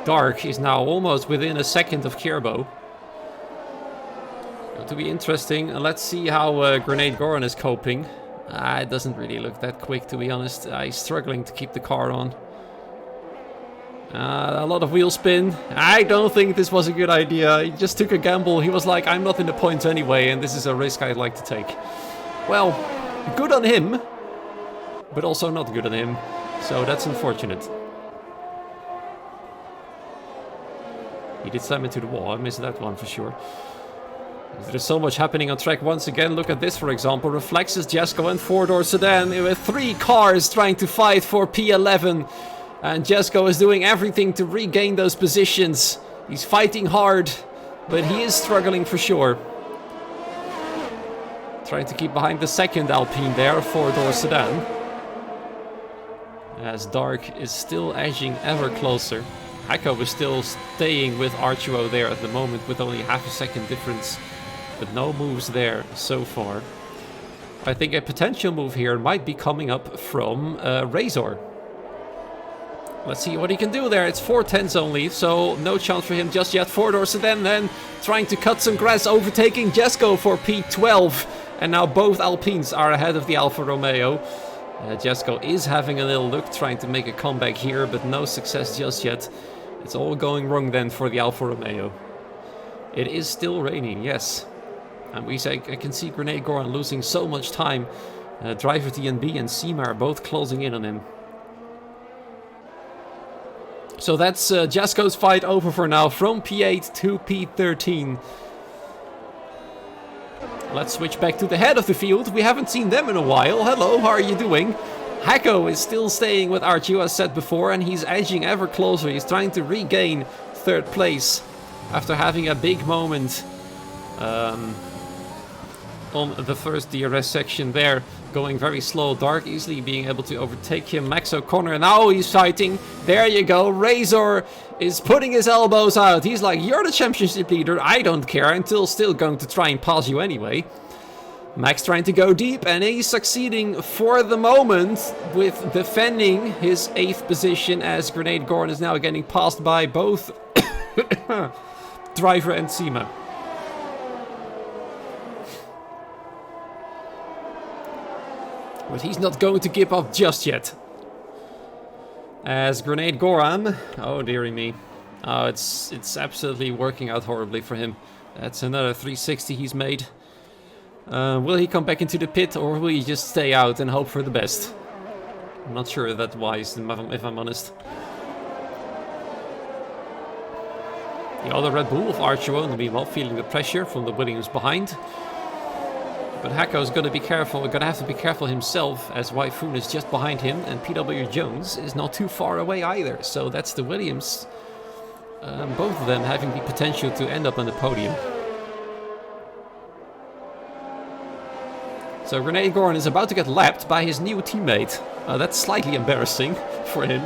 Dark is now almost within a second of Kierbo. Going to be interesting. Let's see how Grenade Goran is coping. It doesn't really look that quick, to be honest. He's struggling to keep the car on. A lot of wheel spin. I don't think this was a good idea. He just took a gamble. He was like, I'm not in the points anyway, and this is a risk I'd like to take. Well, good on him, but also not good on him. So that's unfortunate. He did slam into the wall. I missed that one for sure. There's so much happening on track once again. Look at this, for example. Reflexes, Jesko and 4-door sedan with 3 cars trying to fight for P11. And Jesko is doing everything to regain those positions. He's fighting hard, but he is struggling for sure. Trying to keep behind the second Alpine there, 4-door sedan. As Dark is still edging ever closer. Hako is still staying with Archero there at the moment with only half a second difference. But no moves there so far. I think a potential move here might be coming up from Razor. Let's see what he can do there. It's 410s only, so no chance for him just yet. 4-door sedan then trying to cut some grass, overtaking Jesko for P12. And now both Alpines are ahead of the Alfa Romeo. Jesko is having a little look, trying to make a comeback here, but no success just yet. It's all going wrong then for the Alfa Romeo. It is still raining, yes. And I can see Grenade Goran losing so much time. Driver DNB and Seema are both closing in on him. So that's Jesko's fight over for now, from P8 to P13. Let's switch back to the head of the field. We haven't seen them in a while. Hello, how are you doing? Hako is still staying with Archie, as said before, and he's edging ever closer. He's trying to regain 3rd place after having a big moment on the first DRS section there, going very slow. Dark easily being able to overtake him. Max O'Connor, now he's fighting. There you go. Razor is putting his elbows out. He's like, you're the championship leader. I don't care. I'm still going to try and pass you anyway. Max trying to go deep, and he's succeeding for the moment with defending his 8th position, as Grenade Goran is now getting passed by both driver and Seema. But he's not going to give up just yet. As Grenade Goran, oh dearie me. Oh, it's absolutely working out horribly for him. That's another 360 he's made. Will he come back into the pit, or will he just stay out and hope for the best? I'm not sure that's wise, if I'm honest. The other Red Bull of Archero, meanwhile, feeling the pressure from the Williams behind. But Hacko's gonna have to be careful himself, as Wyfoon is just behind him, and PW Jones is not too far away either. So that's the Williams. Both of them having the potential to end up on the podium. So Grenade Goran is about to get lapped by his new teammate. That's slightly embarrassing for him.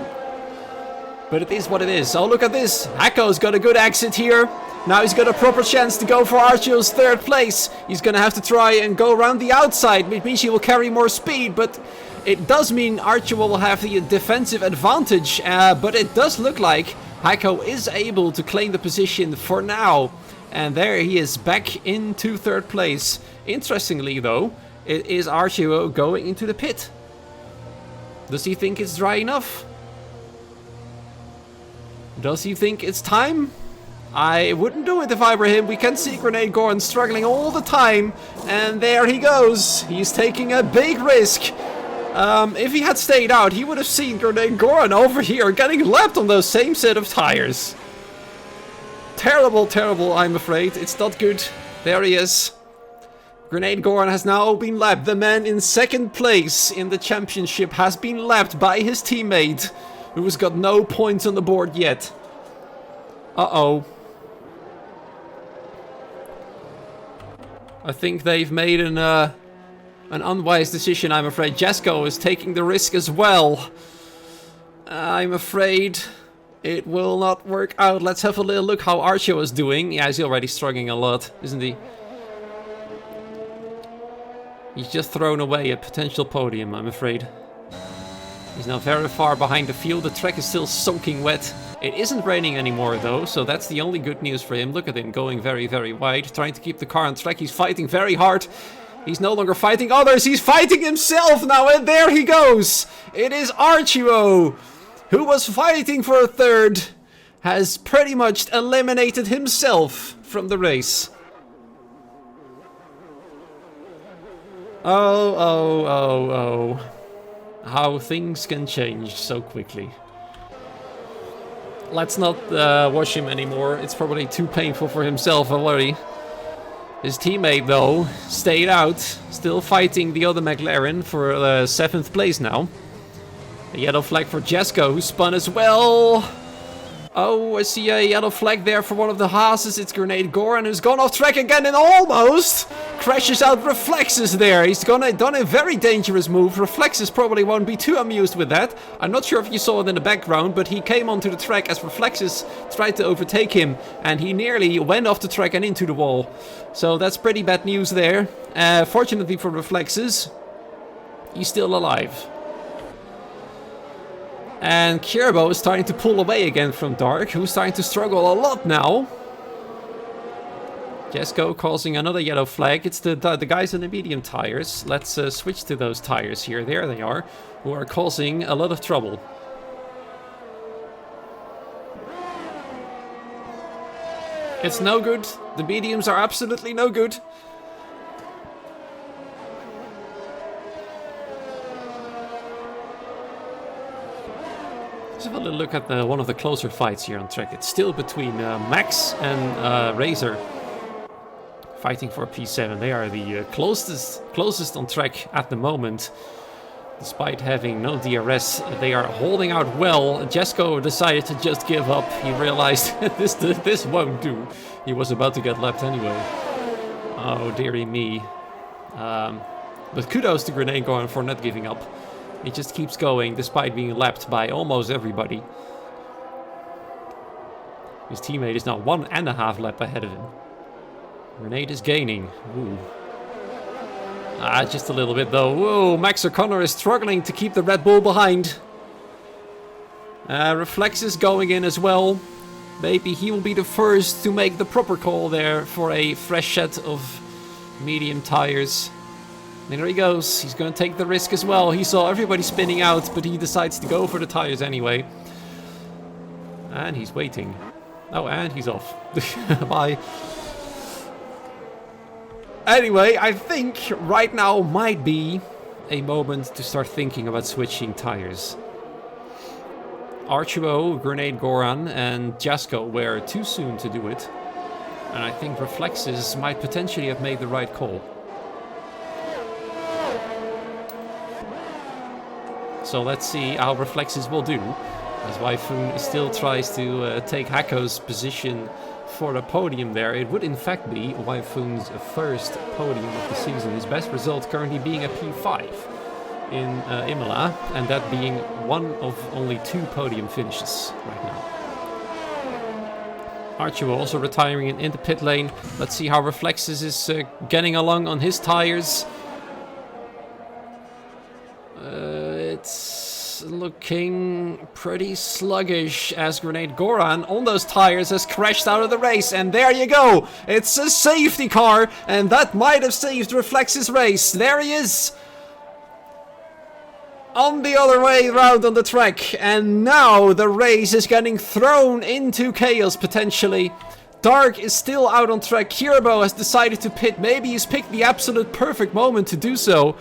But it is what it is. Oh, look at this. Hacko's got a good exit here. Now he's got a proper chance to go for Archeo's third place. He's going to have to try and go around the outside, which means he will carry more speed. But it does mean Archeo will have the defensive advantage. But it does look like Hacko is able to claim the position for now. And there he is, back into third place. Interestingly, though, it is Archeo going into the pit. Does he think it's dry enough? Does he think it's time? I wouldn't do it if I were him. We can see Grenade Goran struggling all the time. And there he goes. He's taking a big risk. If he had stayed out, he would have seen Grenade Goran over here getting lapped on those same set of tires. Terrible, terrible, I'm afraid. It's not good. There he is. Grenade Goran has now been lapped. The man in second place in the championship has been lapped by his teammate, who's got no points on the board yet. Uh-oh. I think they've made an unwise decision, I'm afraid. Jesko is taking the risk as well. I'm afraid it will not work out. Let's have a little look how Archeo is doing. Yeah, he's already struggling a lot, isn't he? He's just thrown away a potential podium, I'm afraid. He's now very far behind the field. The track is still soaking wet. It isn't raining anymore though, so that's the only good news for him. Look at him going very, very wide, trying to keep the car on track. He's fighting very hard. He's no longer fighting others, he's fighting himself now, and there he goes! It is Archeo, who was fighting for a third, has pretty much eliminated himself from the race. Oh. How things can change so quickly. Let's not watch him anymore. It's probably too painful for himself already. His teammate, though, stayed out. Still fighting the other McLaren for 7th place now. A yellow flag for Jesko, who spun as well. Oh, I see a yellow flag there for one of the Haases. It's Grenade Goran, who's gone off track again and almost crashes out Reflexes there. He's done a very dangerous move. Reflexes probably won't be too amused with that. I'm not sure if you saw it in the background, but he came onto the track as Reflexes tried to overtake him, and he nearly went off the track and into the wall. So that's pretty bad news there. Fortunately for Reflexes, he's still alive. And Kierbo is starting to pull away again from Dark, who's starting to struggle a lot now. Jesko causing another yellow flag. It's the guys in the medium tires. Let's switch to those tires here. There they are, who are causing a lot of trouble. It's no good. The mediums are absolutely no good. Let's have a little look at one of the closer fights here on track. It's still between Max and Razor, fighting for P7. They are the closest on track at the moment. Despite having no DRS, they are holding out well. Jesko decided to just give up. He realized this won't do. He was about to get lapped anyway. Oh, dearie me. But kudos to Grenade Goran for not giving up. He just keeps going despite being lapped by almost everybody. His teammate is now 1.5 lap ahead of him. Grenade is gaining. Ooh. Just a little bit though. Whoa, Max O'Connor is struggling to keep the Red Bull behind. Reflexes going in as well. Maybe he will be the first to make the proper call there for a fresh set of medium tires. And there he goes. He's going to take the risk as well. He saw everybody spinning out, but he decides to go for the tires anyway. And he's waiting. Oh, and he's off. Bye. Anyway, I think right now might be a moment to start thinking about switching tires. Archuo, Grenade Goran, and Jasko were too soon to do it. And I think Reflexes might potentially have made the right call. So let's see how Reflexes will do. As Waifun still tries to take Hako's position for the podium there. It would in fact be Waifun's first podium of the season. His best result currently being a P5 in Imola, and that being one of only 2 podium finishes right now. Archuo also retiring in the pit lane. Let's see how Reflexes is getting along on his tires. It's looking pretty sluggish as Grenade Goran on those tires has crashed out of the race. And there you go. It's a safety car, and that might have saved Reflexes' race. There he is. On the other way around on the track, and now the race is getting thrown into chaos potentially. Dark is still out on track. Kirbo has decided to pit. Maybe he's picked the absolute perfect moment to do so,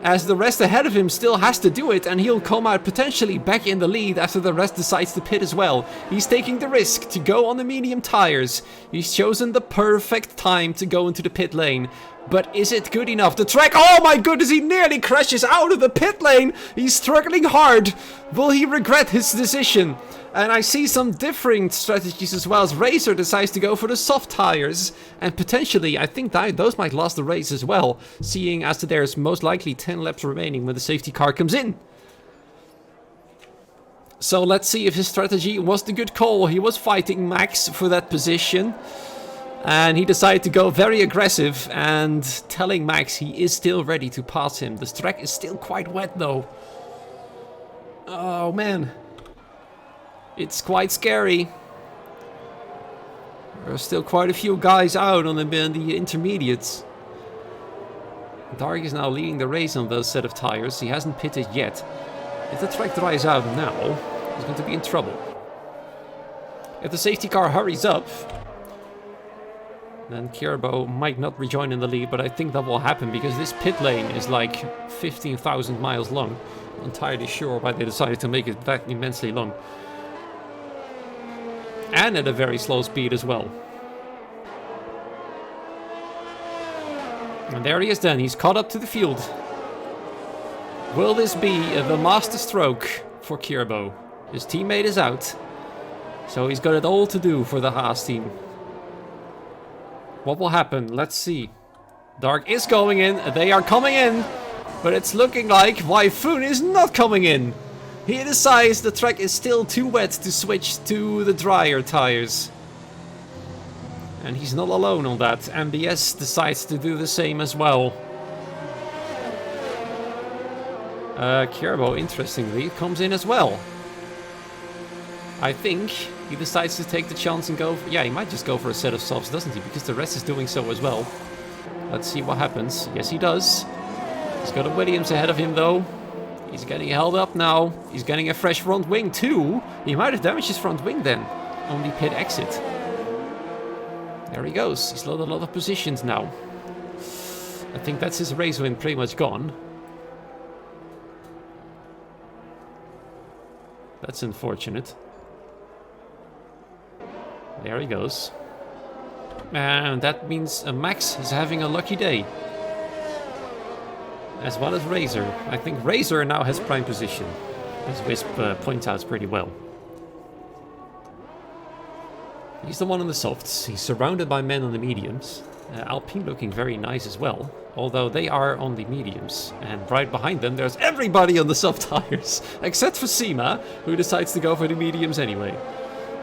as the rest ahead of him still has to do it, and he'll come out potentially back in the lead after the rest decides to pit as well. He's taking the risk to go on the medium tires. He's chosen the perfect time to go into the pit lane. But is it good enough? The track, oh my goodness, he nearly crashes out of the pit lane. He's struggling hard. Will he regret his decision? And I see some differing strategies as well, as Razor decides to go for the soft tires. And potentially, I think that those might last the race as well, seeing as there's most likely 10 laps remaining when the safety car comes in. So let's see if his strategy was the good call. He was fighting Max for that position. And he decided to go very aggressive and telling Max he is still ready to pass him. The track is still quite wet though. Oh man. It's quite scary. There are still quite a few guys out on the intermediates. Dark is now leading the race on those set of tires. He hasn't pitted yet. If the track dries out now, he's going to be in trouble. If the safety car hurries up, then Kirbo might not rejoin in the lead, but I think that will happen because this pit lane is like 15,000 miles long. I'm entirely sure why they decided to make it that immensely long. And at a very slow speed as well. And there he is then, he's caught up to the field. Will this be the master stroke for Kirbo? His teammate is out, so he's got it all to do for the Haas team. What will happen? Let's see. Dark is going in. They are coming in. But it's looking like Waifun is not coming in. He decides the track is still too wet to switch to the drier tires. And he's not alone on that. MBS decides to do the same as well. Kirbo, interestingly, comes in as well. I think he decides to take the chance and go for, yeah, he might just go for a set of softs, doesn't he? Because the rest is doing so as well. Let's see what happens. Yes, he does. He's got a Williams ahead of him, though. He's getting held up now. He's getting a fresh front wing, too. He might have damaged his front wing, then, on the pit exit. There he goes. He's lost a lot of positions now. I think that's his race win pretty much gone. That's unfortunate. There he goes. And that means Max is having a lucky day. As well as Razor. I think Razor now has prime position, as Wisp points out pretty well. He's the one on the softs. He's surrounded by men on the mediums. Alpine looking very nice as well, although they are on the mediums. And right behind them there's everybody on the soft tires, except for Sima, who decides to go for the mediums anyway.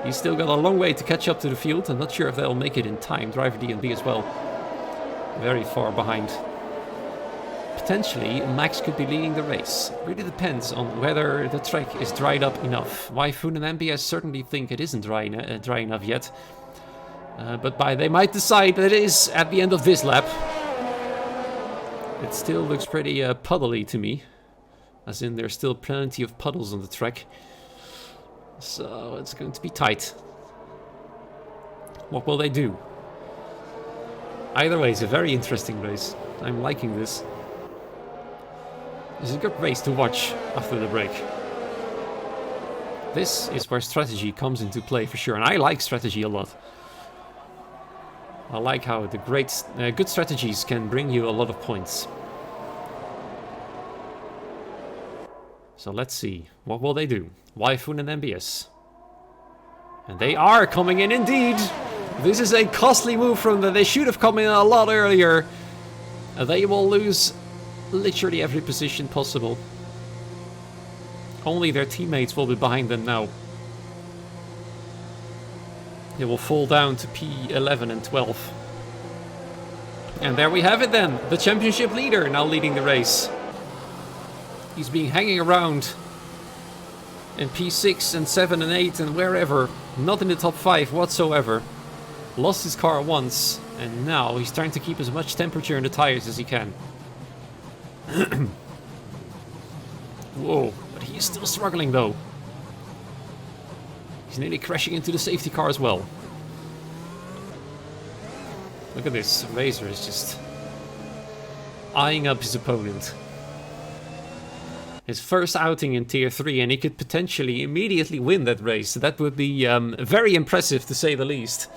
He's still got a long way to catch up to the field. I'm not sure if they'll make it in time. Driver DNB as well. Very far behind. potentially Max could be leading the race. Really depends on whether the track is dried up enough. Wyfoon and MBS certainly think it isn't dry enough yet. But they might decide that it is at the end of this lap. It still looks pretty puddly to me. As in, there's still plenty of puddles on the track. So it's going to be tight. What will they do? Either way, it's a very interesting race. I'm liking this. It's a good race to watch after the break. This is where strategy comes into play for sure. And I like strategy a lot. I like how the good strategies can bring you a lot of points. So let's see. What will they do? Wyfoon and MBS. And they are coming in indeed. This is a costly move from them. They should have come in a lot earlier. They will lose literally every position possible. Only their teammates will be behind them now. They will fall down to P11 and 12. And there we have it then. The championship leader now leading the race. He's been hanging around in P6 and 7 and 8 and wherever. Not in the top 5 whatsoever. Lost his car once. And now he's trying to keep as much temperature in the tires as he can. Whoa, but he is still struggling though. He's nearly crashing into the safety car as well. Look at this. Razor is just eyeing up his opponent. His first outing in Tier 3 and he could potentially immediately win that race. That would be very impressive to say the least.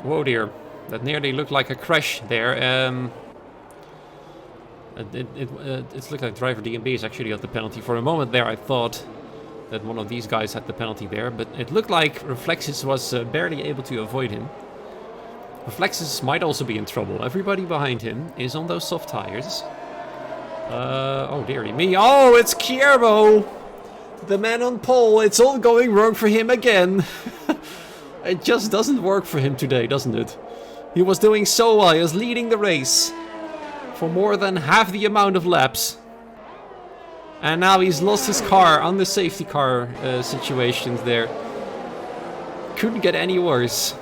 Whoa dear. That nearly looked like a crash there. It looked like driver DMB is actually got the penalty. For a moment there I thought that one of these guys had the penalty there, but it looked like Reflexes was barely able to avoid him. Reflexes might also be in trouble. Everybody behind him is on those soft tires. Oh dearie me. Oh, it's Kierbo! The man on pole. It's all going wrong for him again. It just doesn't work for him today, doesn't it? He was doing so well. He was leading the race for more than half the amount of laps. And now he's lost his car on the safety car situations there. Couldn't get any worse.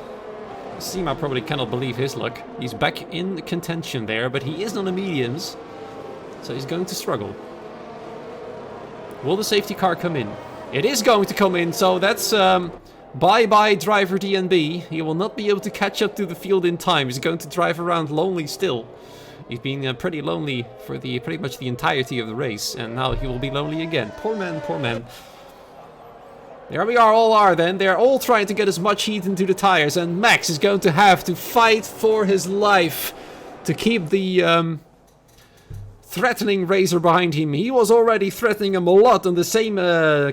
Seema probably cannot believe his luck. He's back in contention there, but he is on the mediums. So he's going to struggle. Will the safety car come in? It is going to come in, so that's bye-bye driver DNB. He will not be able to catch up to the field in time. He's going to drive around lonely still. He's been pretty lonely for pretty much the entirety of the race, and now he will be lonely again. Poor man, poor man. There we all are then. They're all trying to get as much heat into the tires, and Max is going to have to fight for his life to keep the threatening Razor behind him. He was already threatening him a lot on the same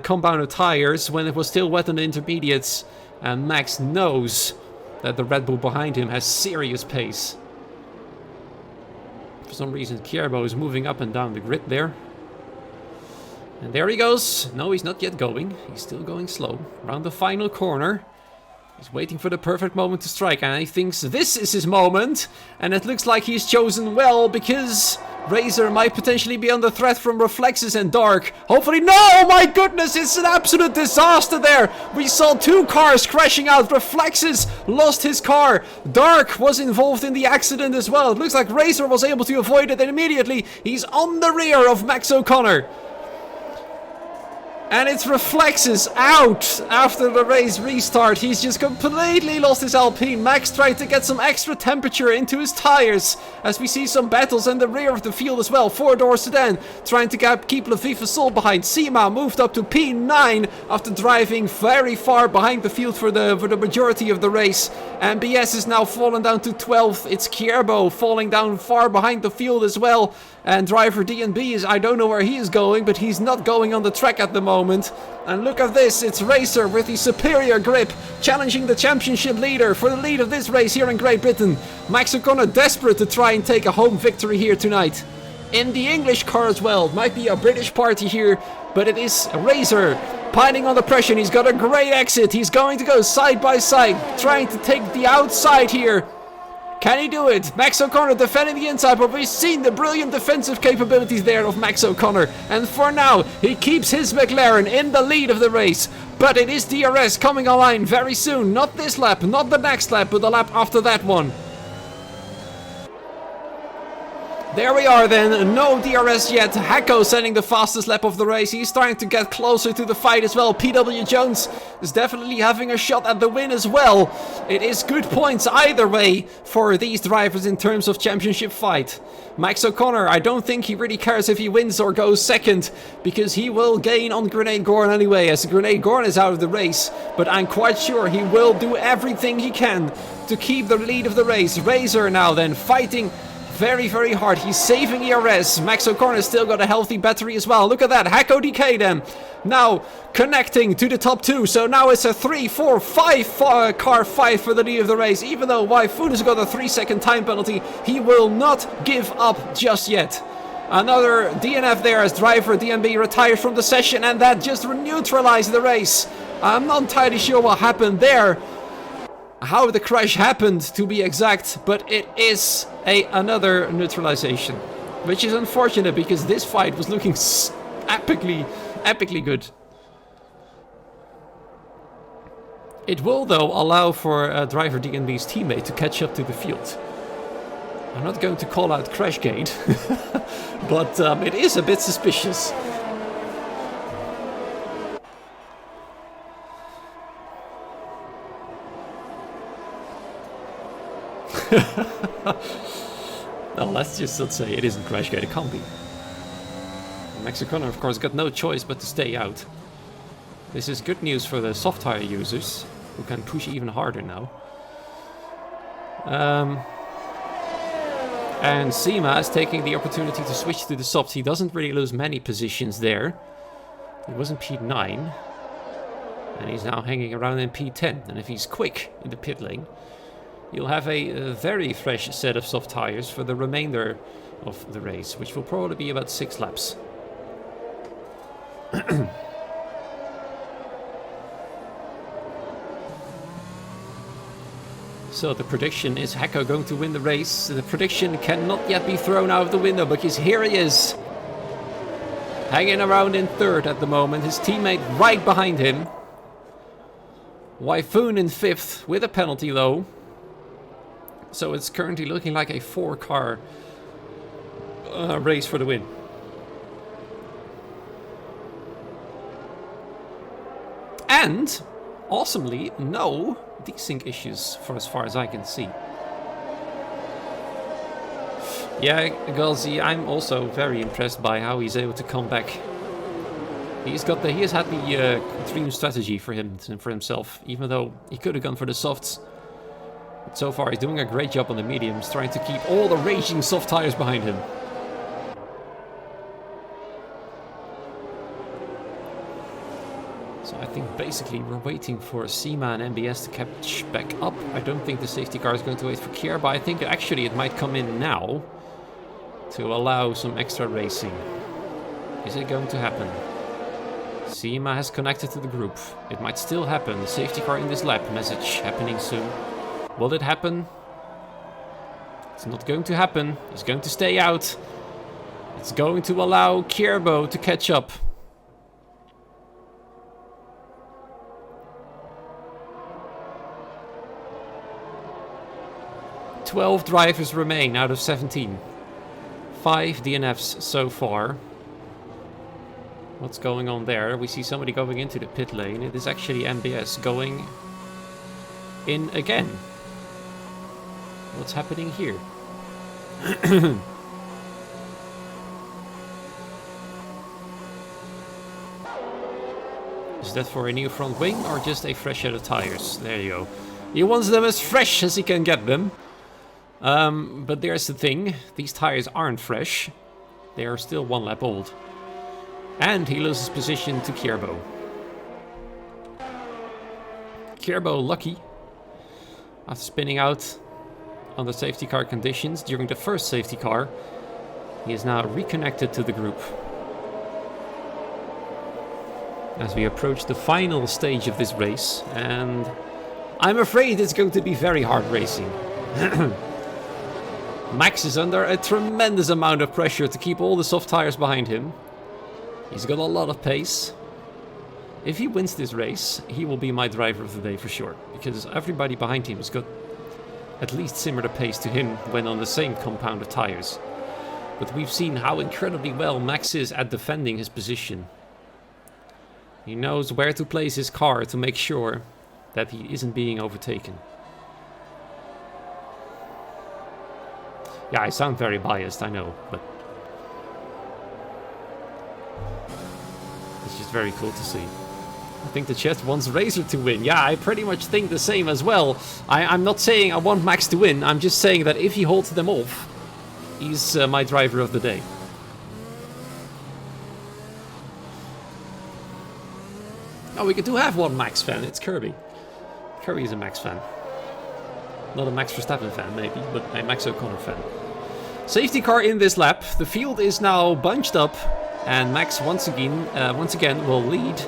compound of tires when it was still wet on the intermediates, and Max knows that the Red Bull behind him has serious pace. For some reason, Kierbo is moving up and down the grid there. And there he goes. No, he's not yet going. He's still going slow. Around the final corner. He's waiting for the perfect moment to strike. And he thinks this is his moment. And it looks like he's chosen well because Razor might potentially be under threat from Reflexes and Dark. Hopefully, no! Oh my goodness, it's an absolute disaster there. We saw two cars crashing out. Reflexes lost his car. Dark was involved in the accident as well. It looks like Razor was able to avoid it, and immediately he's on the rear of Max O'Connor. And it's Reflexes out after the race restart. He's just completely lost his Alpine. Max tried to get some extra temperature into his tires as we see some battles in the rear of the field as well. Four-door sedan trying to keep Latifi Sol behind. Seema moved up to P9 after driving very far behind the field for the majority of the race. And BS is now fallen down to 12th. It's Kierbo falling down far behind the field as well. And driver DNB is, I don't know where he is going, but he's not going on the track at the moment. And look at this, it's Racer with the superior grip, challenging the championship leader for the lead of this race here in Great Britain. Max O'Connor desperate to try and take a home victory here tonight. In the English car as well, might be a British party here, but it is Racer piling on the pressure, and he's got a great exit. He's going to go side by side, trying to take the outside here. Can he do it? Max O'Connor defending the inside, but we've seen the brilliant defensive capabilities there of Max O'Connor. And for now, he keeps his McLaren in the lead of the race. But it is DRS coming online very soon. Not this lap, not the next lap, but the lap after that one. There we are then, no DRS yet. Hacko sending the fastest lap of the race. He's starting to get closer to the fight as well. PW Jones is definitely having a shot at the win as well. It is good points either way for these drivers in terms of championship fight. Max O'Connor, I don't think he really cares if he wins or goes second, because he will gain on Grenade Gorn anyway, as Grenade Gorn is out of the race. But I'm quite sure he will do everything he can to keep the lead of the race. Razor now then fighting very, very hard. He's saving ERS. Max O'Connor still got a healthy battery as well. Look at that. Hacko DK then. Now connecting to the top two. So now it's a 3, 4, 5 car fight for the lead of the race. Even though Wyfoon has got a 3-second time penalty, he will not give up just yet. Another DNF there as driver DMB retires from the session, and that just neutralized the race. I'm not entirely sure what happened there, how the crash happened to be exact, but it is another neutralization, which is unfortunate because this fight was looking epically good. It will though allow for driver DNB's teammate to catch up to the field. I'm not going to call out Crashgate, but it is a bit suspicious. No, let's just not say it isn't Crashgate, it can't be. Max O'Connor, of course, got no choice but to stay out. This is good news for the soft tire users, who can push even harder now. And Seema is taking the opportunity to switch to the softs. He doesn't really lose many positions there. He was in P9, and he's now hanging around in P10. And if he's quick in the pit lane, you'll have a very fresh set of soft tires for the remainder of the race, which will probably be about 6 laps. So the prediction is Hacko going to win the race. The prediction cannot yet be thrown out of the window, because here he is, hanging around in 3rd at the moment. His teammate right behind him. Wyfoon in 5th with a penalty though. So it's currently looking like a 4-car race for the win. And, awesomely, no desync issues for as far as I can see. Yeah, Gulzy, I'm also very impressed by how he's able to come back. He has had the dream strategy for himself, even though he could have gone for the softs. But so far he's doing a great job on the mediums, trying to keep all the raging soft tires behind him. So I think basically we're waiting for Seema and MBS to catch back up. I don't think the safety car is going to wait for Kier, but I think actually it might come in now to allow some extra racing. Is it going to happen? Seema has connected to the group. It might still happen. The safety car in this lap message happening soon. Will it happen? It's not going to happen. He's going to stay out. It's going to allow Kierbo to catch up. "12 drivers remain out of 17. 5 DNFs so far. What's going on there? We see somebody going into the pit lane. It is actually MBS going in again. What's happening here? Is that for a new front wing or just a fresh set of tires? There you go. He wants them as fresh as he can get them. But there's the thing. These tires aren't fresh. They are still 1 lap old. And he loses position to Kierbo. Kierbo lucky. After spinning out on the safety car conditions during the first safety car, he is now reconnected to the group. as we approach the final stage of this race, and I'm afraid it's going to be very hard racing. Max is under a tremendous amount of pressure to keep all the soft tires behind him. He's got a lot of pace. If he wins this race, he will be my driver of the day for sure, because everybody behind him has got at least similar pace to him when on the same compound of tires. But we've seen how incredibly well Max is at defending his position. He knows where to place his car to make sure that he isn't being overtaken. Yeah, I sound very biased, I know, but it's just very cool to see. I think the chat wants Racer to win. Yeah, I pretty much think the same as well. I'm not saying I want Max to win, I'm just saying that if he holds them off, he's my driver of the day. Oh, we do have one Max fan, it's Kirby. Kirby is a Max fan. Not a Max Verstappen fan, maybe, but a Max O'Connor fan. Safety car in this lap. The field is now bunched up, and Max once again will lead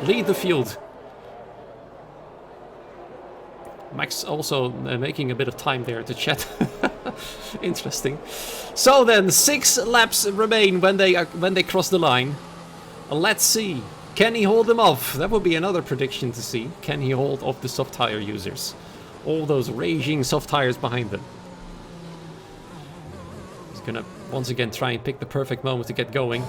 lead the field. Max also making a bit of time there to chat. Interesting. So then, 6 laps remain when they cross the line. Let's see. Can he hold them off? That would be another prediction to see. Can he hold off the soft tire users? All those raging soft tires behind them. He's gonna once again try and pick the perfect moment to get going.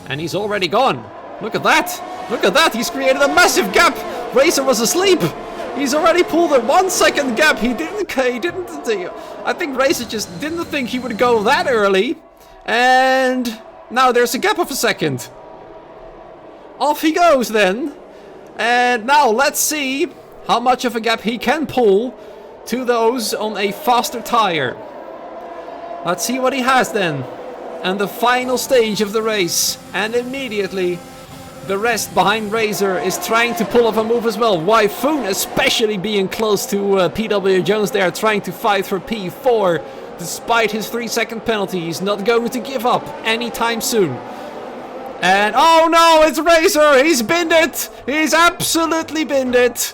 And he's already gone. Look at that. Look at that. He's created a massive gap. Racer was asleep. He's already pulled a 1 second gap. He didn't. I think Racer just didn't think he would go that early. And now there's a gap of a second. Off he goes then. And now let's see how much of a gap he can pull to those on a faster tire. Let's see what he has then. And the final stage of the race. And immediately the rest behind Razor is trying to pull off a move as well. Wyfoon especially being close to PW Jones there, trying to fight for P4. Despite his 3-second penalty, he's not going to give up anytime soon. And oh no, it's Razor! He's binned it! He's absolutely binned it!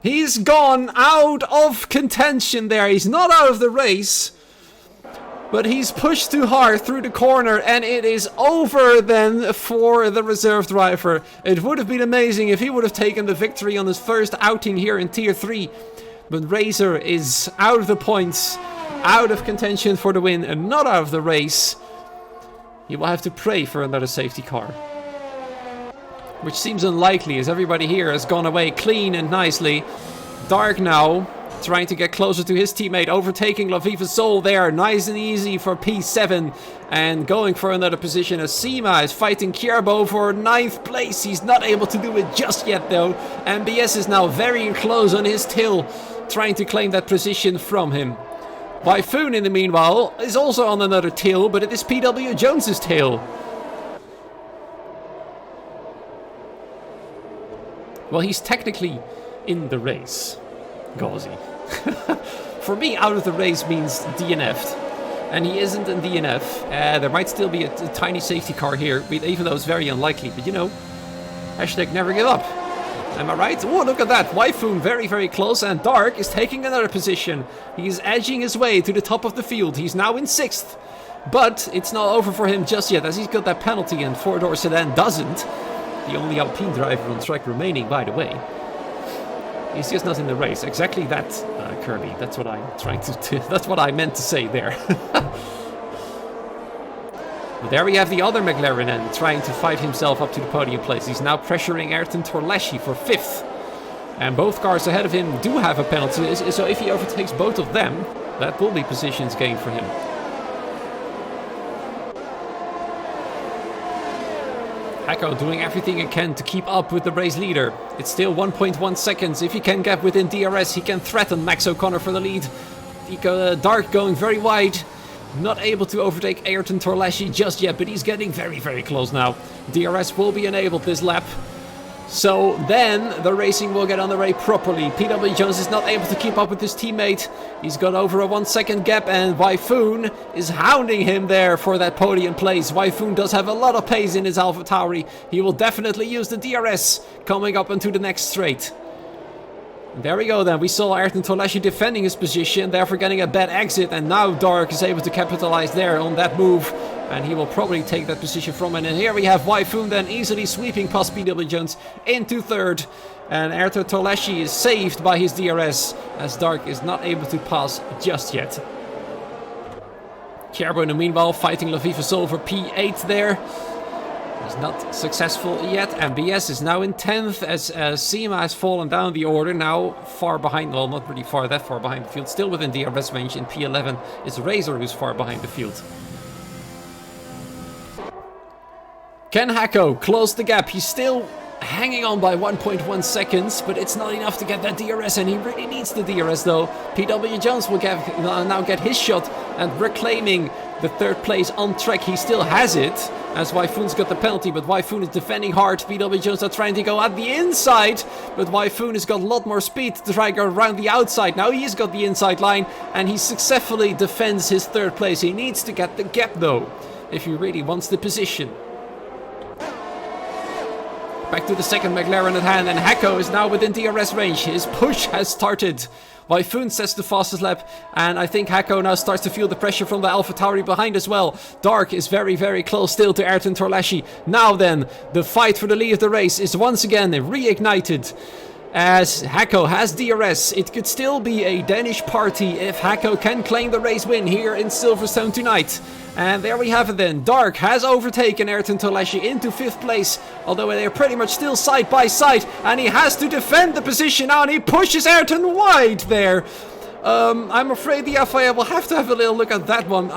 He's gone out of contention there. He's not out of the race. But he's pushed too hard through the corner, and it is over then for the reserve driver. It would have been amazing if he would have taken the victory on his first outing here in Tier 3. But Razor is out of the points, out of contention for the win, and not out of the race. He will have to pray for another safety car. Which seems unlikely, as everybody here has gone away clean and nicely. Dark now, trying to get closer to his teammate, overtaking Laviva Soul there, nice and easy for P7, and going for another position as Seema is fighting Kierbo for 9th place. He's not able to do it just yet though. MBS is now very close on his tail, trying to claim that position from him. Wyfoon in the meanwhile is also on another tail, but it is PW Jones's tail. Well, he's technically in the race, Gauzy. For me, out of the race means DNF'd. And he isn't in DNF. There might still be a tiny safety car here, even though it's very unlikely. But you know, hashtag never give up. Am I right? Oh, look at that. Wyfoon very, very close. And Dark is taking another position. He's edging his way to the top of the field. He's now in 6th. But it's not over for him just yet, as he's got that penalty and 4-door sedan doesn't. The only Alpine driver on track remaining, by the way. He's just not in the race. Exactly that, Kirby. That's what I'm trying to that's what I meant to say there. But there we have the other McLaren and trying to fight himself up to the podium place. He's now pressuring Ayrton Torleschi for 5th. And both cars ahead of him do have a penalty. So if he overtakes both of them, that will be positions gained for him. Hacko doing everything he can to keep up with the race leader. It's still 1.1 seconds. If he can get within DRS, he can threaten Max O'Connor for the lead. Dark going very wide. Not able to overtake Ayrton Torleschi just yet, but he's getting very, very close now. DRS will be enabled this lap. So then the racing will get underway properly. PW Jones is not able to keep up with his teammate. He's got over a 1 second gap, and Wyfoon is hounding him there for that podium place. Wyfoon does have a lot of pace in his AlphaTauri. He will definitely use the DRS coming up into the next straight. There we go then. We saw Ayrton Tolashi defending his position, therefore getting a bad exit, and now Dark is able to capitalize there on that move. And he will probably take that position from it. And here we have Wyfoon then easily sweeping past PW Jones into third. And Ayrton Tolashi is saved by his DRS, as Dark is not able to pass just yet. Kjerbo in the meanwhile fighting Levivasol for P8 there. He's not successful yet. And BS is now in 10th as Seema has fallen down the order. Now far behind, well, not really that far behind the field. Still within DRS range in P11. It's Razor who's far behind the field. Ken Hacko closed the gap. He's still hanging on by 1.1 seconds, but it's not enough to get that DRS, and he really needs the DRS though. PW Jones will now get his shot and reclaiming the third place on track. He still has it, as Wyfoon's got the penalty, but Wyfoon is defending hard. PW Jones are trying to go at the inside, but Wyfoon has got a lot more speed to try to go around the outside. Now he's got the inside line, and he successfully defends his third place. He needs to get the gap though, if he really wants the position. Back to the second McLaren at hand, and Hacko is now within DRS range. His push has started. Wyfoon sets the fastest lap, and I think Hacko now starts to feel the pressure from the AlphaTauri behind as well. Dark is very, very close still to Ayrton Tolashi. Now then, the fight for the lead of the race is once again reignited. As Hacko has DRS, it could still be a Danish party if Hacko can claim the race win here in Silverstone tonight. And there we have it then. Dark has overtaken Ayrton Tolashi into 5th place, although they're pretty much still side by side, and he has to defend the position now, and he pushes Ayrton wide there. I'm afraid the FIA will have to have a little look at that one.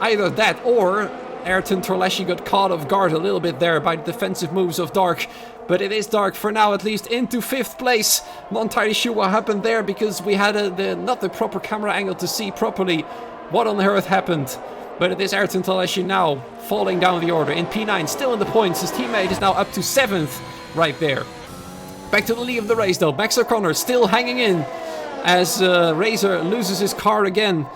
Either that or Ayrton Tolashi got caught off guard a little bit there by the defensive moves of Dark. But it is Dark for now, at least into 5th place. Not entirely sure what happened there, because we had not the proper camera angle to see properly what on earth happened. But it is Ayrton Tolashi now falling down the order in P9, still in the points. His teammate is now up to 7th right there. Back to the lead of the race though. Max O'Connor still hanging in as Razor loses his car again.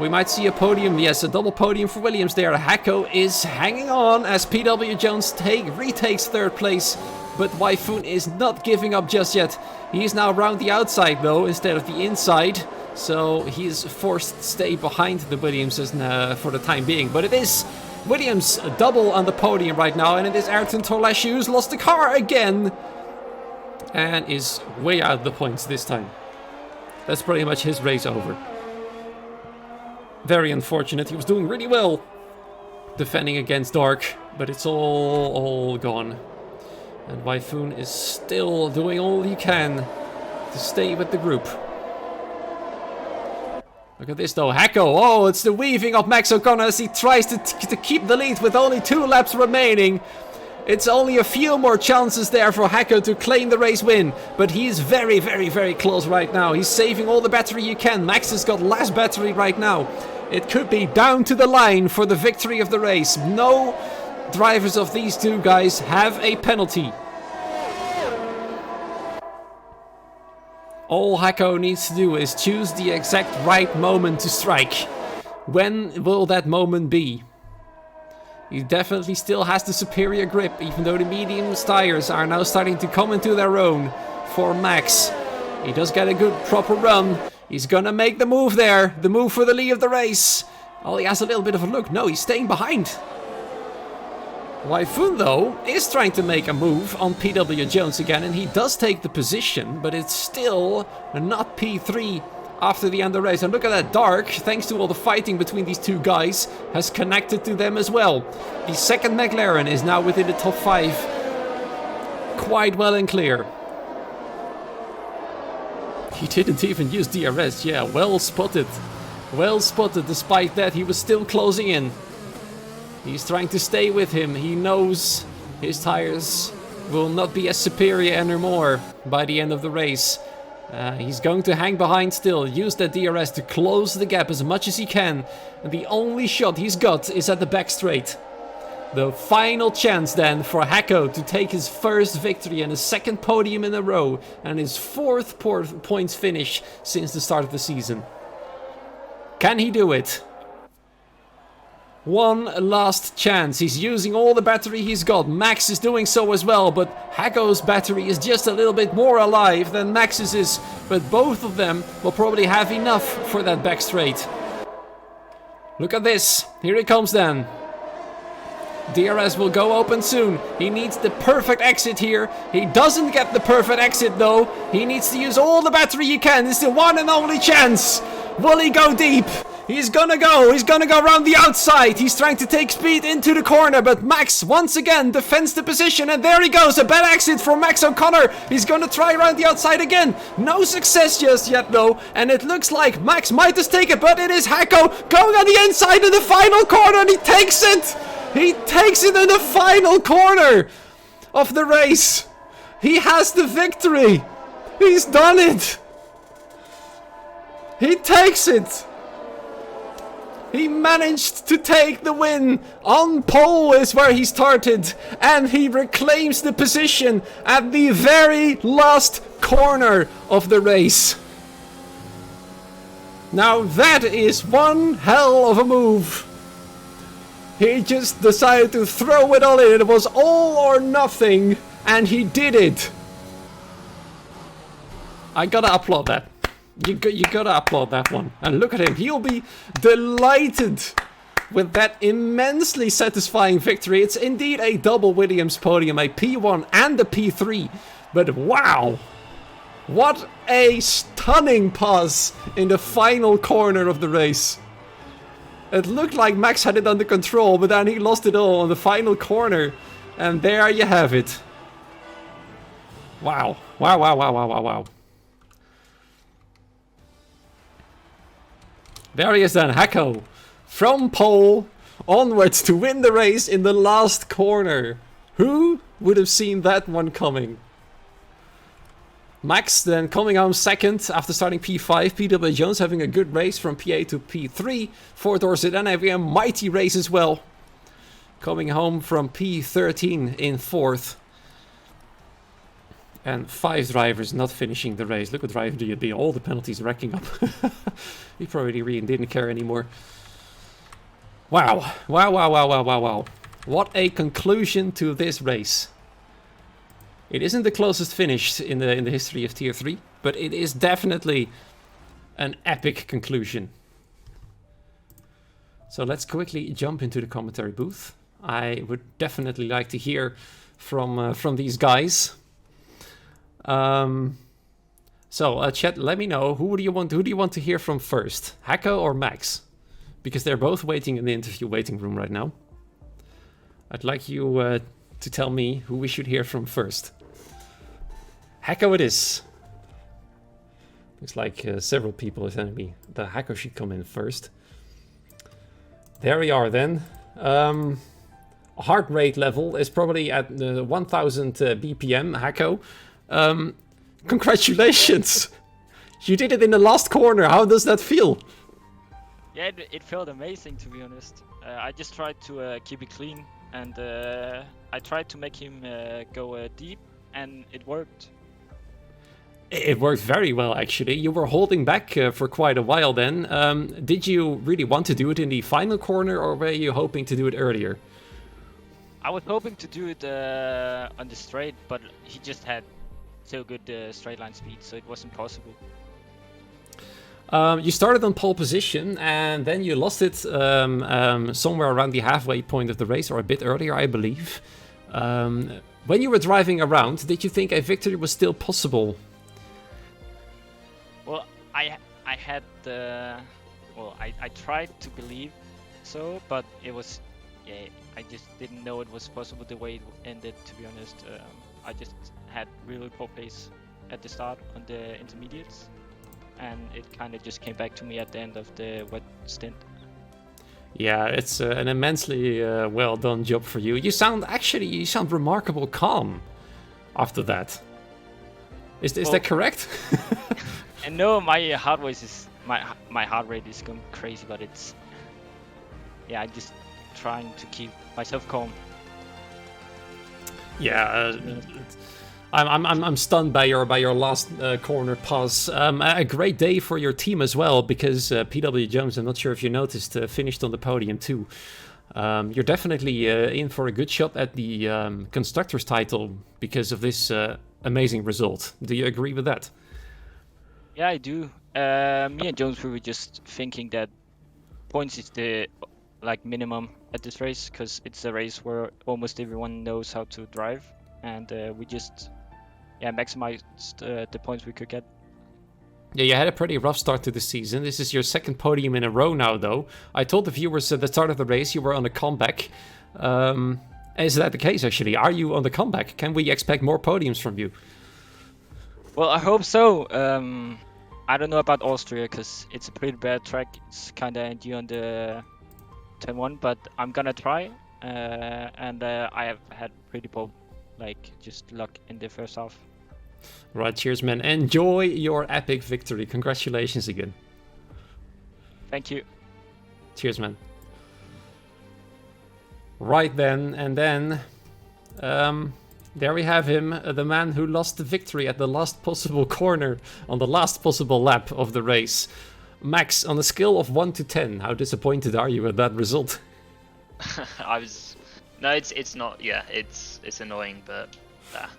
We might see a podium, yes, a double podium for Williams there. Hacko is hanging on as PW Jones retakes 3rd place, but Wyfoon is not giving up just yet. He is now around the outside though, instead of the inside, so he is forced to stay behind the Williamses for the time being. But it is Williams double on the podium right now, and it is Ayrton Tolashi who's lost the car again and is way out of the points this time. That's pretty much his race over. Very unfortunate. He was doing really well defending against Dark, but it's all gone. And Wyfoon is still doing all he can to stay with the group. Look at this though. Hacko, oh, it's the weaving of Max O'Connor as he tries to keep the lead with only 2 laps remaining. It's only a few more chances there for Hacko to claim the race win, but he is very, very, very close right now. He's saving all the battery he can. Max has got less battery right now. It could be down to the line for the victory of the race. No drivers of these two guys have a penalty. All Hacko needs to do is choose the exact right moment to strike. When will that moment be? He definitely still has the superior grip, even though the medium tires are now starting to come into their own for Max. He does get a good proper run. He's gonna make the move there, the move for the lead of the race. Oh, he has a little bit of a look. No, he's staying behind. Wyfoon, though, is trying to make a move on PW Jones again, and he does take the position, but it's still not P3 after the end of the race. And look at that, Dark, thanks to all the fighting between these two guys, has connected to them as well. The second McLaren is now within the top 5, quite well and clear. He didn't even use DRS, yeah, well spotted. Well spotted, despite that he was still closing in. He's trying to stay with him. He knows his tires will not be as superior anymore by the end of the race. He's going to hang behind still, use that DRS to close the gap as much as he can. And the only shot he's got is at the back straight. The final chance then for Hacko to take his first victory and his second podium in a row and his fourth points finish since the start of the season. Can he do it? One last chance. He's using all the battery he's got. Max is doing so as well, but Hacko's battery is just a little bit more alive than Max's is. But both of them will probably have enough for that back straight. Look at this. Here it comes then. DRS will go open soon. He needs the perfect exit here. He doesn't get the perfect exit though. He needs to use all the battery he can. It's the one and only chance. Will he go deep? He's gonna go around the outside. He's trying to take speed into the corner, but Max once again defends the position, and there he goes, a bad exit from Max O'Connor. He's gonna try around the outside again. No success just yet though, and it looks like Max might just take it, but it is Hacko going on the inside in the final corner, and he takes it! He takes it in the final corner of the race. He has the victory. He's done it. He takes it. He managed to take the win. On pole is where he started, and he reclaims the position at the very last corner of the race. Now that is one hell of a move. He just decided to throw it all in. It was all or nothing, and he did it. I gotta applaud that. You gotta applaud that one. And look at him. He'll be delighted with that immensely satisfying victory. It's indeed a double Williams podium, a P1 and a P3. But wow, what a stunning pass in the final corner of the race. It looked like Max had it under control, but then he lost it all on the final corner. And there you have it. Wow. Wow, wow, wow, wow, wow, wow. There he is then, Hacko, from pole onwards to win the race in the last corner. Who would have seen that one coming? Max then coming home second after starting P5. PW Jones having a good race from P8 to P3. For Dorset then having a mighty race as well. Coming home from P13 in fourth. And 5 drivers not finishing the race. Look what driver do you be? All the penalties racking up. He probably really didn't care anymore. Wow. Wow, wow, wow, wow, wow, wow. What a conclusion to this race. It isn't the closest finish in the history of Tier 3, but it is definitely an epic conclusion. So let's quickly jump into the commentary booth. I would definitely like to hear from these guys. So chat, let me know who do you want to hear from first, Hacko or Max? Because they're both waiting in the interview waiting room right now. I'd like you to tell me who we should hear from first. Hacko it is. Looks like several people are telling me that Hacko should come in first. There we are then. Heart rate level is probably at 1000 BPM, Hacko. Congratulations! You did it in the last corner. How does that feel? Yeah, it felt amazing, to be honest. I just tried to keep it clean, and I tried to make him go deep, and it worked. It worked very well, actually. You were holding back for quite a while then. Did you really want to do it in the final corner, or were you hoping to do it earlier? I was hoping to do it on the straight, but he just had so good straight line speed, so it wasn't possible. You started on pole position, and then you lost it somewhere around the halfway point of the race, or a bit earlier, I believe. When you were driving around, did you think a victory was still possible? Well, I had I tried to believe so, but it was, yeah, I just didn't know it was possible the way it ended, to be honest. I just had really poor pace at the start on the intermediates, and it kind of just came back to me at the end of the wet stint. Yeah, it's an immensely well done job for you. You sound remarkable calm after that. Is that correct? And no, my heart rate is going crazy, but it's, yeah, I just trying to keep myself calm. Yeah, I'm stunned by your last corner pass. A great day for your team as well, because PW Jones, I'm not sure if you noticed, finished on the podium too. You're definitely in for a good shot at the constructors title because of this amazing result. Do you agree with that? Yeah, I do. Me and Jones, we were just thinking that points is the minimum at this race, because it's a race where almost everyone knows how to drive, and we just maximized the points we could get. Yeah, you had a pretty rough start to the season. This is your second podium in a row now, though. I told the viewers at the start of the race you were on a comeback. Is that the case, actually? Are you on the comeback? Can we expect more podiums from you? Well, I hope so. I don't know about Austria, because it's a pretty bad track. It's kind of endgy on the turn 1, but I'm gonna try. And I have had pretty poor, just luck in the first half. Right, cheers, man. Enjoy your epic victory. Congratulations again. Thank you. Cheers, man. Right then, and then... there we have him, the man who lost the victory at the last possible corner on the last possible lap of the race. Max, on a scale of 1 to 10, how disappointed are you with that result? I was... No, it's not... Yeah, it's annoying, but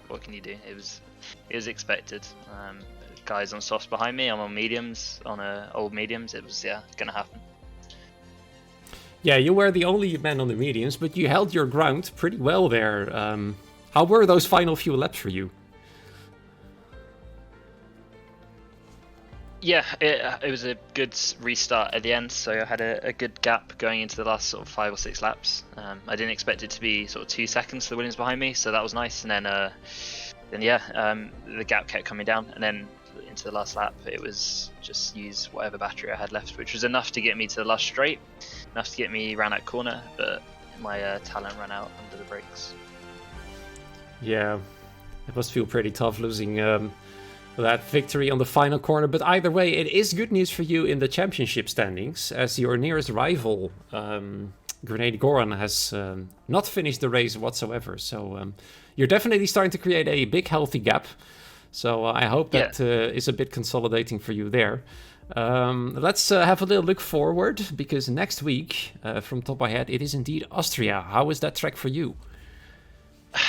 what can you do? It was expected. Guys on softs behind me, I'm on mediums, on old mediums. It was, gonna happen. Yeah, you were the only man on the mediums, but you held your ground pretty well there. How were those final few laps for you? Yeah, it was a good restart at the end, so I had a good gap going into the last sort of 5 or 6 laps. I didn't expect it to be sort of 2 seconds to the Williams behind me, so that was nice. And then the gap kept coming down, and then into the last lap it was just use whatever battery I had left, which was enough to get me to the last straight, enough to get me around that corner, but my talent ran out under the brakes. Yeah, it must feel pretty tough losing that victory on the final corner, but either way, it is good news for you in the championship standings, as your nearest rival, Grenade Goran, has not finished the race whatsoever, so you're definitely starting to create a big healthy gap, so I hope that is a bit consolidating for you there. Let's have a little look forward, because next week, from top of my head, it is indeed Austria. How is that track for you?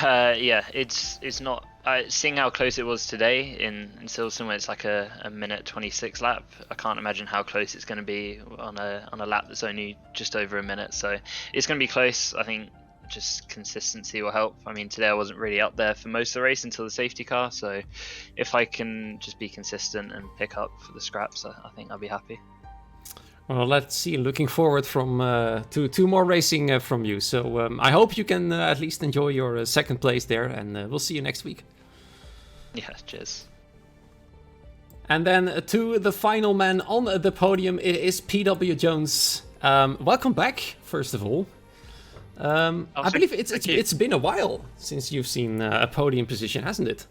It's not. Seeing how close it was today in Silverstone, where it's like a minute 26 lap, I can't imagine how close it's going to be on a lap that's only just over a minute. So it's going to be close. I think just consistency will help. I mean, today I wasn't really up there for most of the race until the safety car. So if I can just be consistent and pick up for the scraps, I think I'll be happy. Well, let's see. Looking forward to more racing from you. So I hope you can at least enjoy your second place there, and we'll see you next week. Yeah, cheers. And then to the final man on the podium, it is PW Jones. Welcome back, first of all. I believe it's been a while since you've seen a podium position, hasn't it?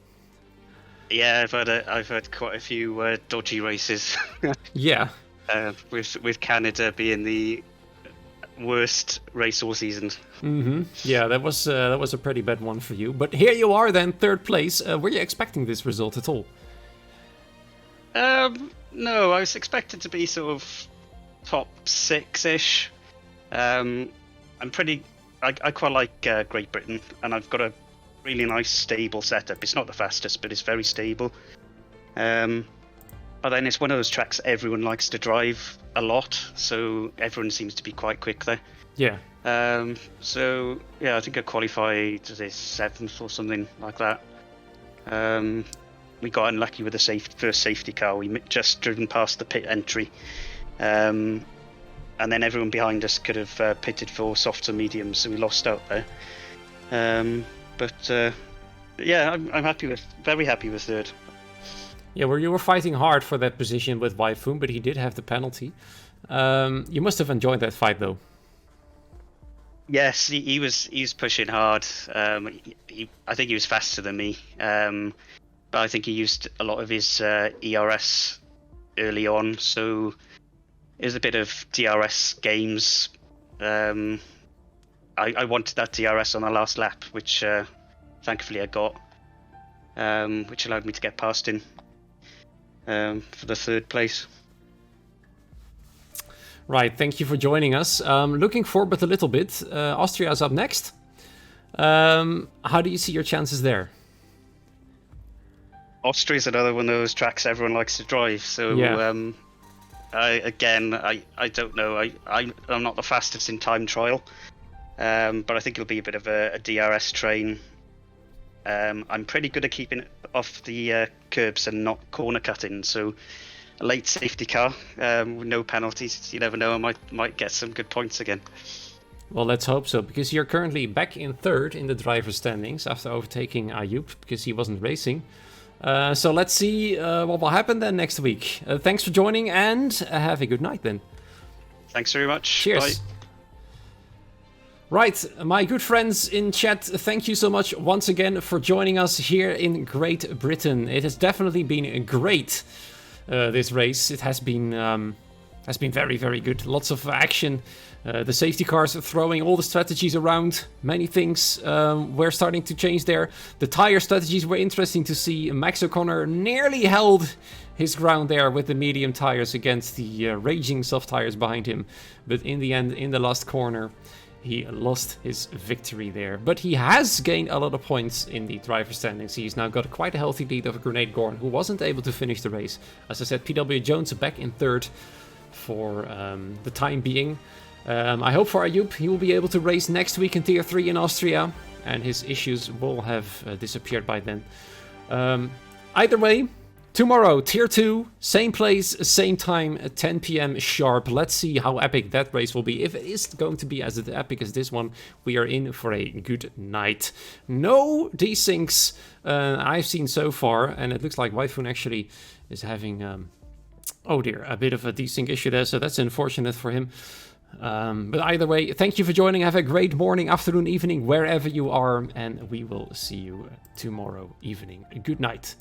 Yeah, I've had quite a few dodgy races. Yeah. With Canada being the worst race all season. Mm-hmm. Yeah, that was a pretty bad one for you. But here you are then, third place. Were you expecting this result at all? No, I was expected to be sort of top 6-ish. I quite like Great Britain, and I've got a really nice stable setup. It's not the fastest, but it's very stable. But then it's one of those tracks everyone likes to drive a lot, so everyone seems to be quite quick there. Yeah. So yeah, I think I qualified as a 7th or something like that. We got unlucky with the first safety car. We just driven past the pit entry, and then everyone behind us could have pitted for softs or mediums, so we lost out there. But yeah, I'm very happy with third. Yeah, well, you were fighting hard for that position with Waifoon, but he did have the penalty. You must have enjoyed that fight, though. Yes, he was pushing hard. I think he was faster than me, but I think he used a lot of his ERS early on, so it was a bit of DRS games. I wanted that DRS on the last lap, which thankfully I got, which allowed me to get past him for the 3rd place. Right, thank you for joining us. Looking forward a little bit. Austria's up next. How do you see your chances there? Austria's another one of those tracks everyone likes to drive, so Yeah. I don't know. I'm not the fastest in time trial, but I think it'll be a bit of a DRS train. I'm pretty good at keeping it off the curbs and not corner cutting, so a late safety car with no penalties. You never know, I might get some good points again. Well, let's hope so, because you're currently back in 3rd in the driver's standings after overtaking Ayub because he wasn't racing. So let's see what will happen then next week. Thanks for joining, and have a good night then. Thanks very much. Cheers. Bye. Right, my good friends in chat, thank you so much once again for joining us here in Great Britain. It has definitely been great, this race. It has been very, very good. Lots of action. The safety cars are throwing all the strategies around. Many things were starting to change there. The tire strategies were interesting to see. Max O'Connor nearly held his ground there with the medium tires against the raging soft tires behind him. But in the end, in the last corner, he lost his victory there. But he has gained a lot of points in the driver's standings. He's now got quite a healthy lead over Grenade Gorn, who wasn't able to finish the race. As I said, PW Jones back in 3rd for the time being. I hope for Ayub he will be able to race next week in Tier 3 in Austria, and his issues will have disappeared by then. Either way, tomorrow, Tier 2, same place, same time, at 10 p.m. sharp. Let's see how epic that race will be. If it is going to be as epic as this one, we are in for a good night. No desyncs I've seen so far, and it looks like Waifun actually is having, oh dear, a bit of a desync issue there, so that's unfortunate for him. But either way, thank you for joining. Have a great morning, afternoon, evening, wherever you are, and we will see you tomorrow evening. Good night.